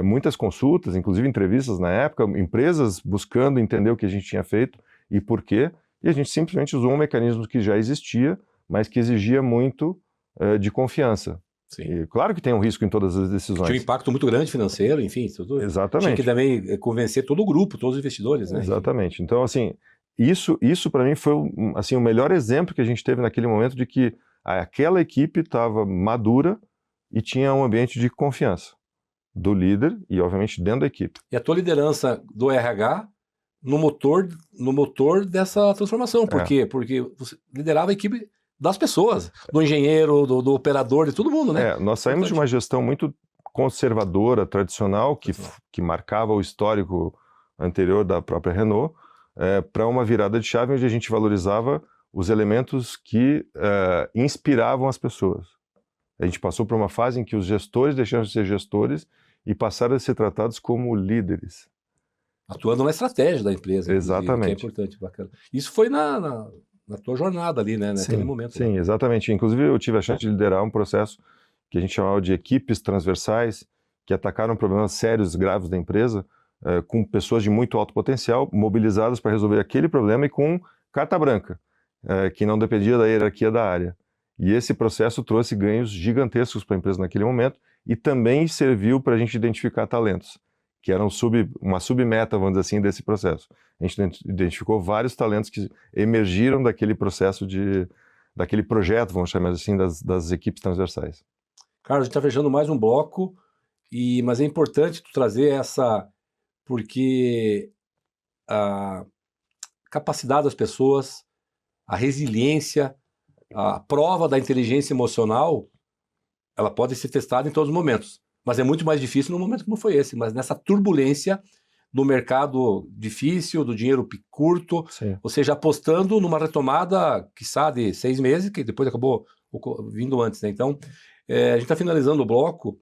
muitas consultas, inclusive entrevistas na época, empresas buscando entender o que a gente tinha feito e por quê. E a gente simplesmente usou um mecanismo que já existia, mas que exigia muito de confiança.
Sim.
E claro que tem um risco em todas as decisões.
Tinha um impacto muito grande financeiro, enfim, tudo.
Exatamente.
Tinha que também convencer todo o grupo, todos os investidores, né?
Exatamente. Então, assim, isso para mim foi assim, o melhor exemplo que a gente teve naquele momento de que aquela equipe estava madura e tinha um ambiente de confiança do líder e, obviamente, dentro da equipe.
E a tua liderança do RH no motor dessa transformação. Por quê? Porque você liderava a equipe das pessoas, do engenheiro, do operador, de todo mundo, né?
Nós saímos de uma gestão muito conservadora, tradicional, que marcava o histórico anterior da própria Renault, para uma virada de chave onde a gente valorizava os elementos que inspiravam as pessoas. A gente passou por uma fase em que os gestores deixaram de ser gestores e passaram a ser tratados como líderes.
Atuando na estratégia da empresa.
Exatamente.
Que é importante, bacana. Isso foi na tua jornada ali, né? Naquele momento.
Sim, exatamente. Inclusive, eu tive a chance de liderar um processo que a gente chamava de equipes transversais, que atacaram problemas sérios, graves da empresa, com pessoas de muito alto potencial, mobilizadas para resolver aquele problema e com carta branca, que não dependia da hierarquia da área. E esse processo trouxe ganhos gigantescos para a empresa naquele momento e também serviu para a gente identificar talentos, que eram uma submeta, vamos dizer assim, desse processo. A gente identificou vários talentos que emergiram daquele processo daquele projeto, vamos chamar assim, das equipes transversais.
Carlos, a gente está fechando mais um bloco, mas é importante tu trazer porque a capacidade das pessoas, a resiliência, a prova da inteligência emocional, ela pode ser testada em todos os momentos, mas é muito mais difícil num momento como foi esse, mas nessa turbulência do mercado difícil, do dinheiro curto,
Sim.
ou seja, apostando numa retomada, quiçá, de 6 meses, que depois acabou vindo antes, né? Então, a gente está finalizando o bloco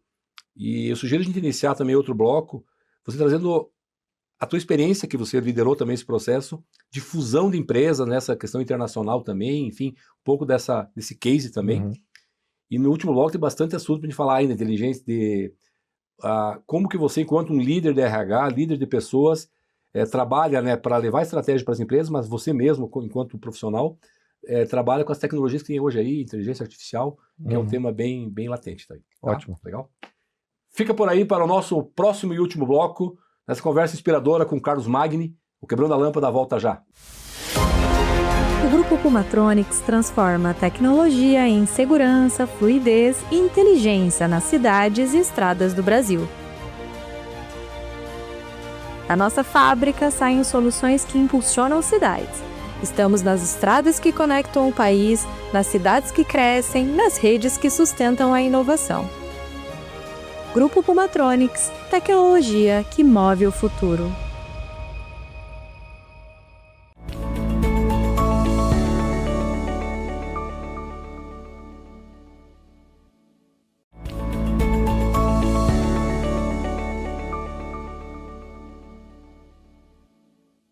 e eu sugiro a gente iniciar também outro bloco, você trazendo a tua experiência, que você liderou também esse processo de fusão de empresa nessa questão internacional também, enfim, um pouco desse case também.
Uhum.
E no último bloco tem bastante assunto para a gente falar ainda, inteligência, como que você, enquanto um líder de RH, líder de pessoas, trabalha, né, para levar estratégia para as empresas, mas você mesmo, enquanto profissional, trabalha com as tecnologias que tem hoje aí, inteligência artificial, que é um tema bem, bem latente. Tá?
Ótimo.
Legal? Fica por aí para o nosso próximo e último bloco, nessa conversa inspiradora com Carlos Magni, o Quebrando a Lâmpada volta já.
O Grupo Pumatronics transforma a tecnologia em segurança, fluidez e inteligência nas cidades e estradas do Brasil. Da nossa fábrica saem soluções que impulsionam cidades. Estamos nas estradas que conectam o país, nas cidades que crescem, nas redes que sustentam a inovação. Grupo Pumatronics, tecnologia que move o futuro.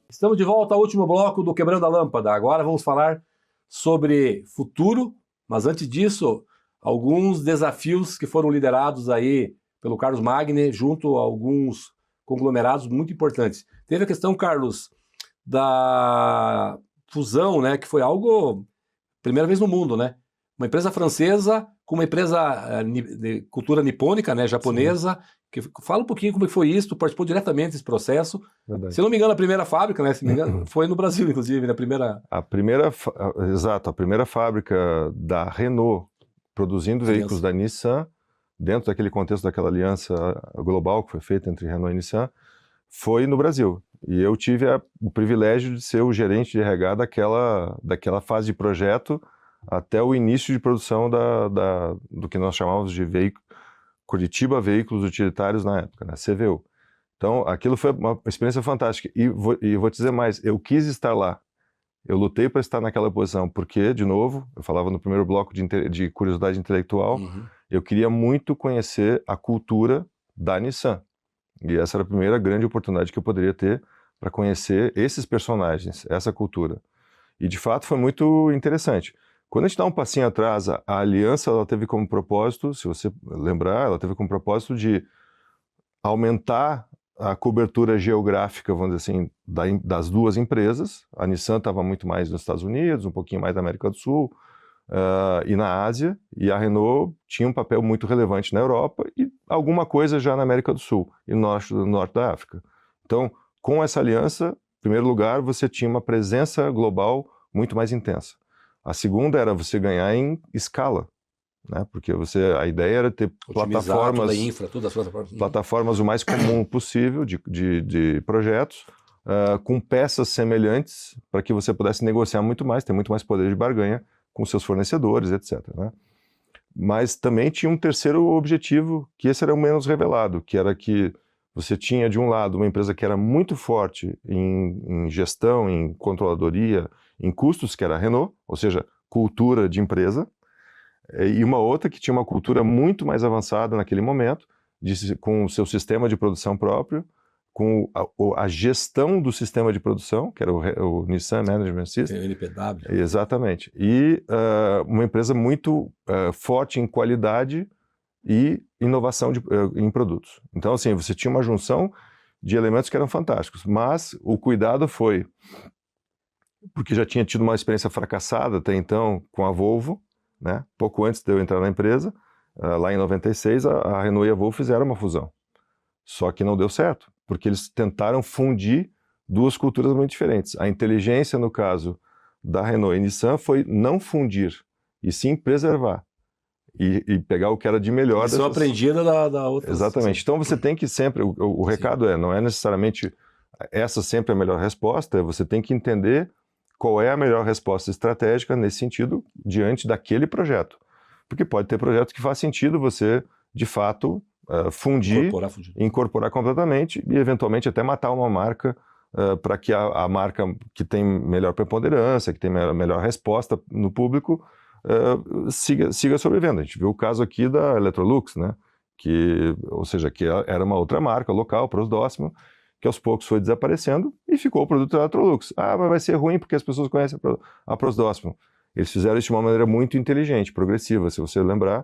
Estamos de volta ao último bloco do Quebrando a Lâmpada. Agora vamos falar sobre futuro, mas antes disso, alguns desafios que foram liderados aí pelo Carlos Magni, junto a alguns conglomerados muito importantes. Teve a questão, Carlos, da fusão, né, que foi algo, primeira vez no mundo, né? Uma empresa francesa com uma empresa de cultura nipônica, né, japonesa. Que, fala um pouquinho como foi isso, tu participou diretamente desse processo.
Verdade.
Se eu não me engano, a primeira fábrica, né, se me engano, foi no Brasil, inclusive, na primeira...
Exato, a primeira fábrica da Renault produzindo veículos da Nissan, dentro daquele contexto daquela aliança global que foi feita entre Renault e Nissan, foi no Brasil. E eu tive o privilégio de ser o gerente de RH daquela fase de projeto até o início de produção do que nós chamávamos de Curitiba Veículos Utilitários na época, né, CVU. Então, aquilo foi uma experiência fantástica. E vou te dizer mais, eu quis estar lá. Eu lutei para estar naquela posição, porque, de novo, eu falava no primeiro bloco de curiosidade intelectual, eu queria muito conhecer a cultura da Nissan. E essa era a primeira grande oportunidade que eu poderia ter para conhecer esses personagens, essa cultura. E, de fato, foi muito interessante. Quando a gente dá um passinho atrás, a aliança ela teve como propósito, se você lembrar, ela teve como propósito de aumentar a cobertura geográfica, vamos dizer assim, das duas empresas. A Nissan estava muito mais nos Estados Unidos, um pouquinho mais na América do Sul e na Ásia, e a Renault tinha um papel muito relevante na Europa e alguma coisa já na América do Sul e no norte da África. Então, com essa aliança, em primeiro lugar, você tinha uma presença global muito mais intensa. A segunda era você ganhar em escala, né? Porque a ideia era ter plataformas o mais comum possível de projetos, com peças semelhantes para que você pudesse negociar muito mais, ter muito mais poder de barganha com seus fornecedores, etc., né? Mas também tinha um terceiro objetivo, que esse era o menos revelado, que era que você tinha, de um lado, uma empresa que era muito forte em gestão, em controladoria, em custos, que era a Renault, ou seja, cultura de empresa, e uma outra que tinha uma cultura muito mais avançada naquele momento, com o seu sistema de produção próprio, com a gestão do sistema de produção, que era o Nissan Management System.
O NPW.
Exatamente. E uma empresa muito forte em qualidade e inovação em produtos. Então, assim, você tinha uma junção de elementos que eram fantásticos, mas o cuidado foi, porque já tinha tido uma experiência fracassada até então com a Volvo, né? Pouco antes de eu entrar na empresa, lá em 96, a Renault e a Volvo fizeram uma fusão. Só que não deu certo, porque eles tentaram fundir duas culturas muito diferentes. A inteligência, no caso da Renault e Nissan, foi não fundir, e sim preservar. E pegar o que era de melhor.
Eles são aprendidas da outra.
Exatamente. Então você tem que sempre, o recado não é necessariamente essa sempre a melhor resposta, você tem que entender qual é a melhor resposta estratégica nesse sentido diante daquele projeto. Porque pode ter projetos que faz sentido você, de fato, fundir, incorporar completamente e eventualmente até matar uma marca para que a marca que tem melhor preponderância, que tem melhor resposta no público, siga sobrevivendo. A gente viu o caso aqui da Electrolux, né? Ou seja, que era uma outra marca local, Prosdóximo, que aos poucos foi desaparecendo e ficou o produto da Electrolux. Mas vai ser ruim porque as pessoas conhecem a Prosdóximo. Eles fizeram isso de uma maneira muito inteligente, progressiva, se você lembrar,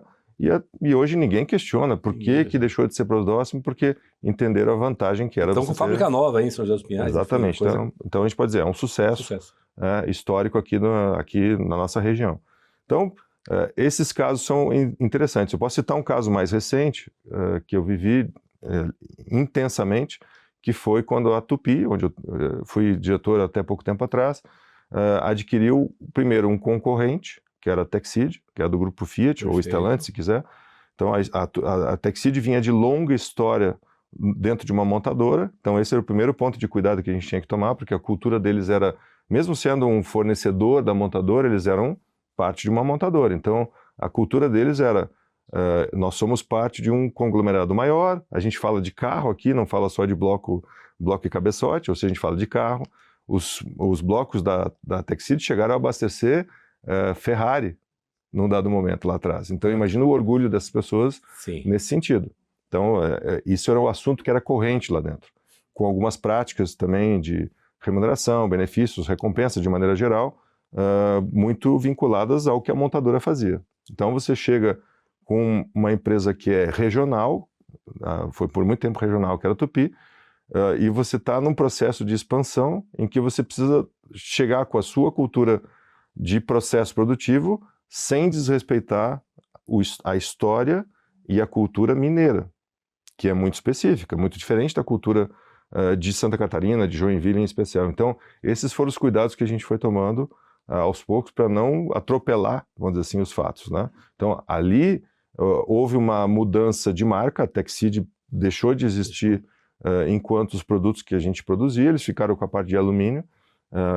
e hoje ninguém questiona por que deixou de ser Prosdóximo, porque entenderam a vantagem que era.
Então com fábrica nova aí em São José dos Pinhais.
Exatamente. Então a gente pode dizer, é um sucesso. Histórico aqui na nossa região. Então, esses casos são interessantes. Eu posso citar um caso mais recente, que eu vivi intensamente, que foi quando a Tupi, onde eu fui diretor até pouco tempo atrás, adquiriu primeiro um concorrente, que era a Texid, que é do grupo Fiat, ou Stellantis, se quiser. Então, a Texid vinha de longa história dentro de uma montadora. Então, esse era o primeiro ponto de cuidado que a gente tinha que tomar, porque a cultura deles era, mesmo sendo um fornecedor da montadora, eles eram parte de uma montadora. Então, a cultura deles era, nós somos parte de um conglomerado maior, a gente fala de carro aqui, não fala só de bloco e cabeçote, ou seja, a gente fala de carro. Os blocos da Texid chegaram a abastecer Ferrari num dado momento lá atrás. Então, imagina o orgulho dessas pessoas nesse sentido. Então, isso era um assunto que era corrente lá dentro, com algumas práticas também de remuneração, benefícios, recompensa de maneira geral, muito vinculadas ao que a montadora fazia. Então você chega com uma empresa que é regional, foi por muito tempo regional, que era a Tupi, e você está num processo de expansão em que você precisa chegar com a sua cultura de processo produtivo sem desrespeitar a história e a cultura mineira, que é muito específica, muito diferente da cultura de Santa Catarina, de Joinville em especial. Então esses foram os cuidados que a gente foi tomando aos poucos para não atropelar, vamos dizer assim, os fatos, né? Então, ali houve uma mudança de marca, a Texid deixou de existir enquanto os produtos que a gente produzia, eles ficaram com a parte de alumínio.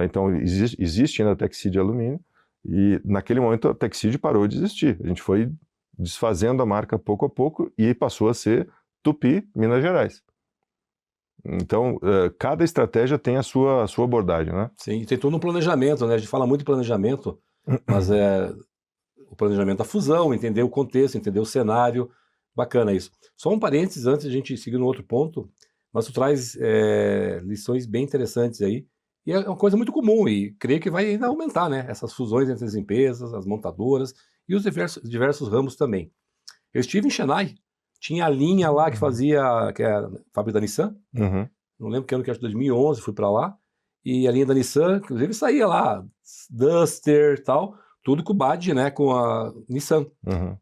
Então, existe ainda a Texid de alumínio, e naquele momento a Texid parou de existir. A gente foi desfazendo a marca pouco a pouco e passou a ser Tupi, Minas Gerais. Então, cada estratégia tem a sua abordagem, né?
Sim, tem todo um planejamento, né? A gente fala muito de planejamento, mas o planejamento da fusão, entender o contexto, entender o cenário, bacana isso. Só um parênteses antes de a gente seguir no outro ponto, mas tu traz lições bem interessantes aí, e é uma coisa muito comum, e creio que vai ainda aumentar, né? Essas fusões entre as empresas, as montadoras e os diversos ramos também. Eu estive em Chennai, tinha a linha lá que fazia, que é a fábrica da Nissan, não lembro que ano que era, 2011, fui para lá, e a linha da Nissan, inclusive saía lá, Duster e tal, tudo com o badge, né, com a Nissan.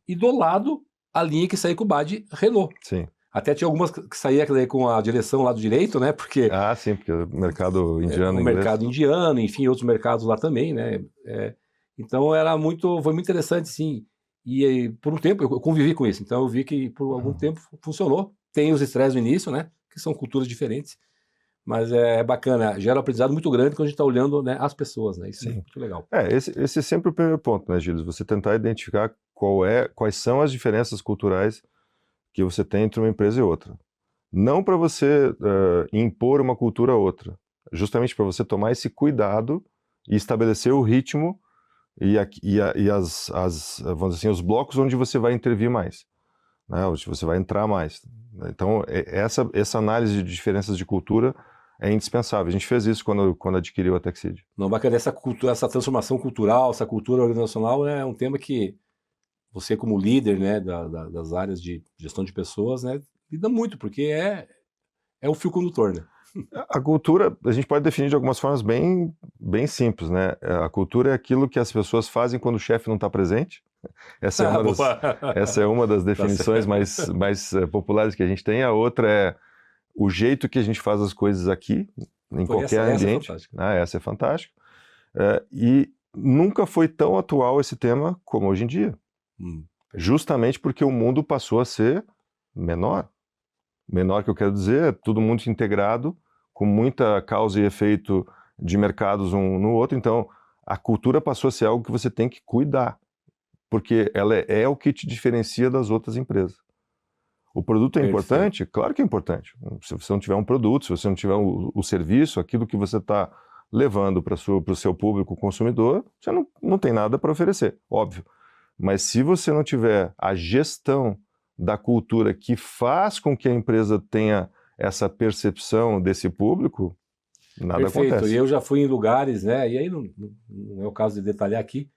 E do lado, a linha que saía com o badge Renault.
Sim.
Até tinha algumas que saía com a direção lá do direito, né, porque...
Ah, sim, porque o mercado indiano...
o mercado indiano, enfim, outros mercados lá também, né. Então foi muito interessante, sim. E por um tempo eu convivi com isso, então eu vi que por algum tempo funcionou. Tem os estresses no início, né, que são culturas diferentes, mas é bacana, gera um aprendizado muito grande quando a gente está olhando, né, as pessoas, né, isso é muito legal.
Esse é sempre o primeiro ponto, né, Gilles? Você tentar identificar quais são as diferenças culturais que você tem entre uma empresa e outra. Não para você impor uma cultura a outra, justamente para você tomar esse cuidado e estabelecer o ritmo e vamos dizer assim, os blocos onde você vai intervir mais, né, onde você vai entrar mais. Então, essa análise de diferenças de cultura é indispensável. A gente fez isso quando adquiriu a Texid.
Não, bacana, essa transformação cultural, essa cultura organizacional é um tema que você, como líder, né, das áreas de gestão de pessoas, né, lida muito, porque é o fio condutor, né?
A cultura, a gente pode definir de algumas formas bem simples, né? A cultura é aquilo que as pessoas fazem quando o chefe não está presente. Essa é uma das definições mais populares que a gente tem. A outra é o jeito que a gente faz as coisas aqui, em qualquer ambiente. Essa é fantástica. E nunca foi tão atual esse tema como hoje em dia. Justamente porque o mundo passou a ser menor. Menor que eu quero dizer, é todo mundo integrado, com muita causa e efeito de mercados um no outro. Então, a cultura passou a ser algo que você tem que cuidar, porque ela é o que te diferencia das outras empresas. O produto é importante? Claro que é importante. Se você não tiver um produto, se você não tiver o serviço, aquilo que você está levando para o seu público consumidor, você não tem nada para oferecer, óbvio. Mas se você não tiver a gestão da cultura que faz com que a empresa tenha essa percepção desse público, nada acontece.
E eu já fui em lugares, né, e aí não é o caso de detalhar aqui,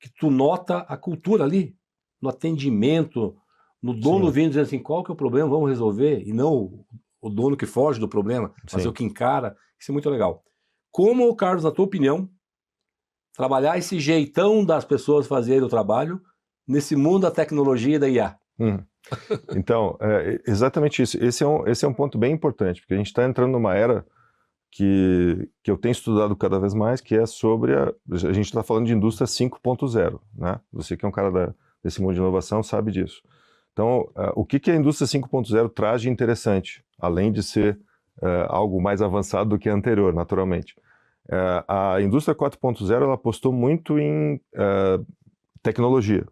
que tu nota a cultura ali, no atendimento, no dono vindo dizendo assim, qual que é o problema, vamos resolver, e não o dono que foge do problema, mas o que encara. Isso é muito legal. Como, Carlos, na tua opinião, trabalhar esse jeitão das pessoas fazerem o trabalho nesse mundo da tecnologia e da IA?
Então, exatamente isso. Esse é um ponto bem importante, porque a gente está entrando numa era que eu tenho estudado cada vez mais, que é sobre a gente está falando de indústria 5.0, né? Você que é um cara desse mundo de inovação sabe disso. Então, o que a indústria 5.0 traz de interessante, além de ser algo mais avançado do que a anterior, naturalmente? A indústria 4.0 ela apostou muito em tecnologia,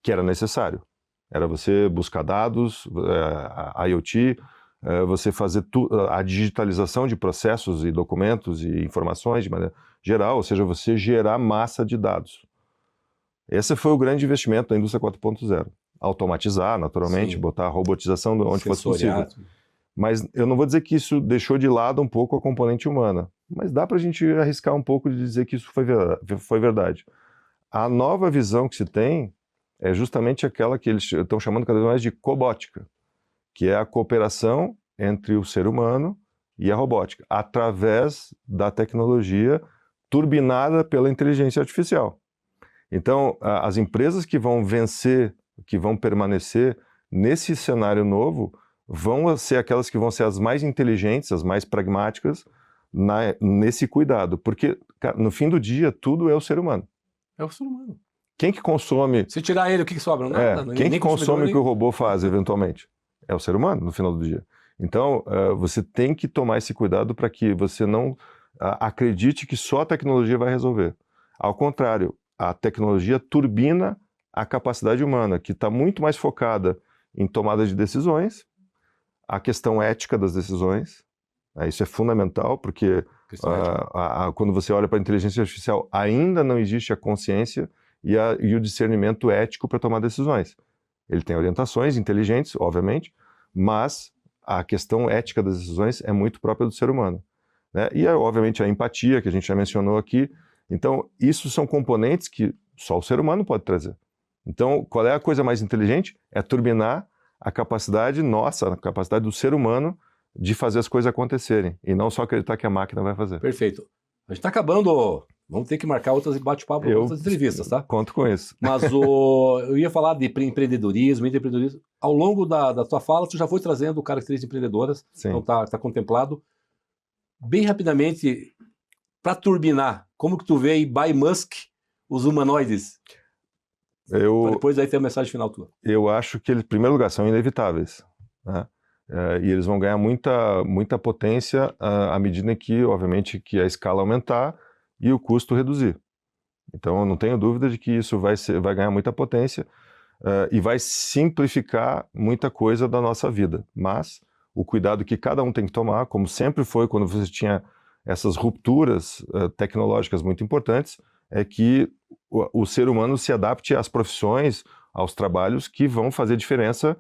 que era necessário. Era você buscar dados, IoT, você fazer a digitalização de processos e documentos e informações de maneira geral, ou seja, você gerar massa de dados. Esse foi o grande investimento da indústria 4.0. Automatizar, naturalmente, botar a robotização onde fosse possível. Mas eu não vou dizer que isso deixou de lado um pouco a componente humana, mas dá para a gente arriscar um pouco de dizer que isso foi verdade. A nova visão que se tem é justamente aquela que eles estão chamando cada vez mais de cobótica, que é a cooperação entre o ser humano e a robótica, através da tecnologia turbinada pela inteligência artificial. Então, as empresas que vão vencer, que vão permanecer nesse cenário novo, vão ser aquelas que vão ser as mais inteligentes, as mais pragmáticas nesse cuidado, porque no fim do dia tudo é o ser humano.
É o ser humano.
Quem que consome...
Se tirar ele, o que sobra? Nada.
Quem que consome o que o robô faz, eventualmente? É o ser humano, no final do dia. Então, você tem que tomar esse cuidado para que você não acredite que só a tecnologia vai resolver. Ao contrário, a tecnologia turbina a capacidade humana, que está muito mais focada em tomada de decisões, a questão ética das decisões, isso é fundamental, porque quando você olha para a inteligência artificial, ainda não existe a consciência e o discernimento ético para tomar decisões. Ele tem orientações inteligentes, obviamente, mas a questão ética das decisões é muito própria do ser humano, né? E, obviamente, a empatia, que a gente já mencionou aqui. Então, isso são componentes que só o ser humano pode trazer. Então, qual é a coisa mais inteligente? É turbinar a capacidade nossa, a capacidade do ser humano de fazer as coisas acontecerem, e não só acreditar que a máquina vai fazer.
Perfeito. A gente está acabando, vamos ter que marcar outras bate-papo, outras entrevistas, tá?
Conto com isso.
Mas eu ia falar de empreendedorismo. Ao longo da tua fala, tu já foi trazendo características empreendedoras,
Sim.
Então tá contemplado. Bem rapidamente, para turbinar, como que tu vê aí, by Musk, os humanoides? Pra depois aí ter a mensagem final tua.
Eu acho que eles, em primeiro lugar, são inevitáveis, né? E eles vão ganhar muita potência à medida que, obviamente, que a escala aumentar e o custo reduzir. Então, eu não tenho dúvida de que isso vai ganhar muita potência e vai simplificar muita coisa da nossa vida. Mas o cuidado que cada um tem que tomar, como sempre foi quando você tinha essas rupturas tecnológicas muito importantes, é que o ser humano se adapte às profissões, aos trabalhos que vão fazer diferença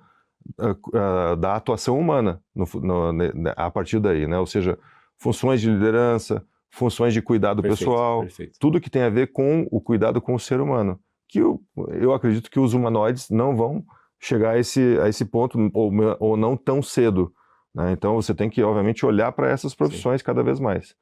da atuação humana a partir daí, né? Ou seja, funções de liderança, funções de cuidado pessoal, tudo que tem a ver com o cuidado com o ser humano, que eu acredito que os humanoides não vão chegar a esse ponto, ou não tão cedo, né? Então você tem que, obviamente, olhar para essas profissões cada vez mais.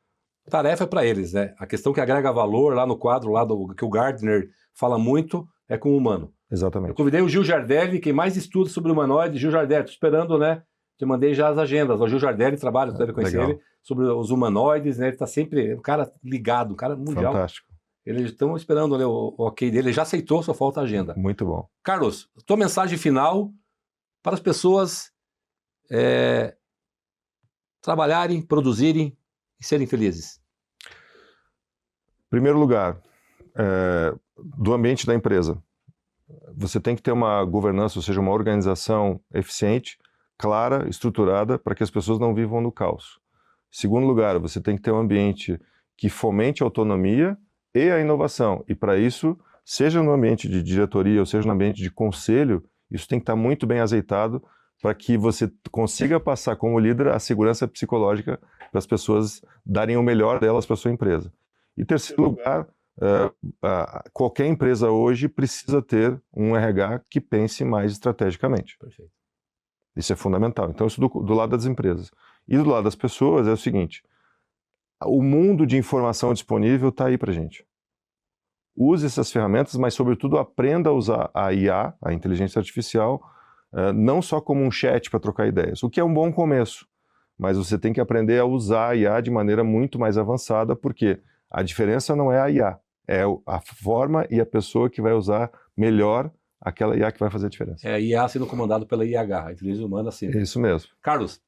Tarefa é para eles, né? A questão que agrega valor lá no quadro, que o Gardner fala muito, é com o humano.
Exatamente.
Eu convidei o Gil Jardelli, quem mais estuda sobre humanoide. Gil Jardelli, estou esperando, né? Te mandei já as agendas. O Gil Jardelli trabalha, tu deve conhecer ele, sobre os humanoides, né? Ele está sempre, um cara ligado, um cara mundial.
Fantástico.
Eles estão esperando, né, o ok dele, ele já aceitou, só falta a agenda.
Muito bom.
Carlos, tua mensagem final para as pessoas trabalharem, produzirem e serem felizes.
Em primeiro lugar, do ambiente da empresa. Você tem que ter uma governança, ou seja, uma organização eficiente, clara, estruturada, para que as pessoas não vivam no caos. Em segundo lugar, você tem que ter um ambiente que fomente a autonomia e a inovação. E para isso, seja no ambiente de diretoria ou seja no ambiente de conselho, isso tem que estar muito bem azeitado para que você consiga passar como líder a segurança psicológica para as pessoas darem o melhor delas para a sua empresa. E em terceiro lugar, qualquer empresa hoje precisa ter um RH que pense mais estrategicamente.
Perfeito.
Isso é fundamental. Então, isso do lado das empresas. E do lado das pessoas é o seguinte: o mundo de informação disponível está aí para a gente. Use essas ferramentas, mas, sobretudo, aprenda a usar a IA, a inteligência artificial, não só como um chat para trocar ideias, o que é um bom começo, mas você tem que aprender a usar a IA de maneira muito mais avançada, porque a diferença não é a IA, é a forma e a pessoa que vai usar melhor aquela IA que vai fazer a diferença.
A IA sendo comandado pela IH, a inteligência humana sempre.
Isso mesmo.
Carlos,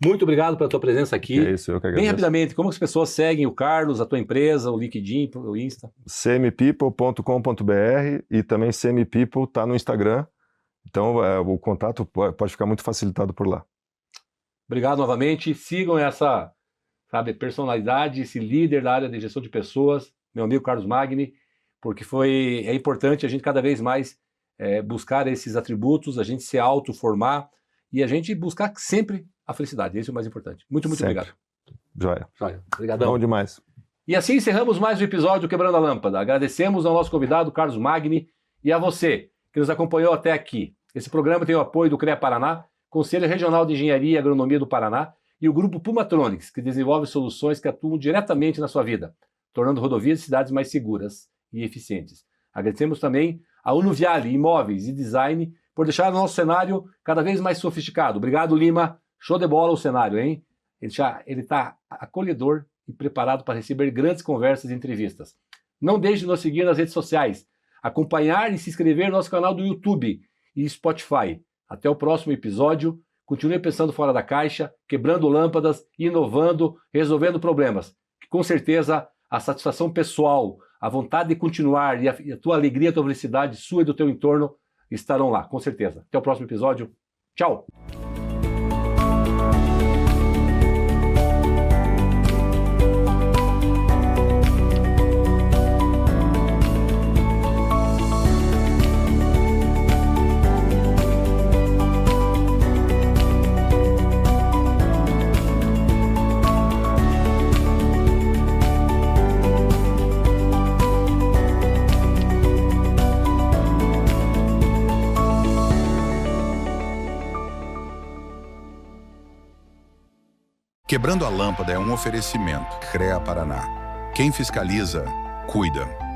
muito obrigado pela tua presença aqui.
É isso, eu que agradeço.
Bem rapidamente, como as pessoas seguem o Carlos, a tua empresa, o LinkedIn, o Insta?
cmpeople.com.br e também cmpeople está no Instagram. Então o contato pode ficar muito facilitado por lá.
Obrigado novamente. Sigam essa personalidade, esse líder da área de gestão de pessoas, meu amigo Carlos Magni, porque é importante a gente cada vez mais buscar esses atributos, a gente se autoformar e a gente buscar sempre a felicidade. Esse é o mais importante. Muito
Sempre.
Obrigado.
Joia.
Obrigadão.
Bom demais.
E assim encerramos mais um episódio Quebrando a Lâmpada. Agradecemos ao nosso convidado, Carlos Magni, e a você que nos acompanhou até aqui. Esse programa tem o apoio do CREA Paraná, Conselho Regional de Engenharia e Agronomia do Paraná, e o Grupo Pumatronics, que desenvolve soluções que atuam diretamente na sua vida, tornando rodovias e cidades mais seguras e eficientes. Agradecemos também a Unuviale Imóveis e Design por deixar o nosso cenário cada vez mais sofisticado. Obrigado, Lima. Show de bola o cenário, hein? Ele está acolhedor e preparado para receber grandes conversas e entrevistas. Não deixe de nos seguir nas redes sociais, acompanhar e se inscrever no nosso canal do YouTube e Spotify. Até o próximo episódio. continue pensando fora da caixa, quebrando lâmpadas, inovando, resolvendo problemas. Que, com certeza, a satisfação pessoal, a vontade de continuar e a tua alegria, a tua felicidade, sua e do teu entorno estarão lá, com certeza. Até o próximo episódio. Tchau!
Quebrando a Lâmpada é um oferecimento. CREA Paraná. Quem fiscaliza, cuida.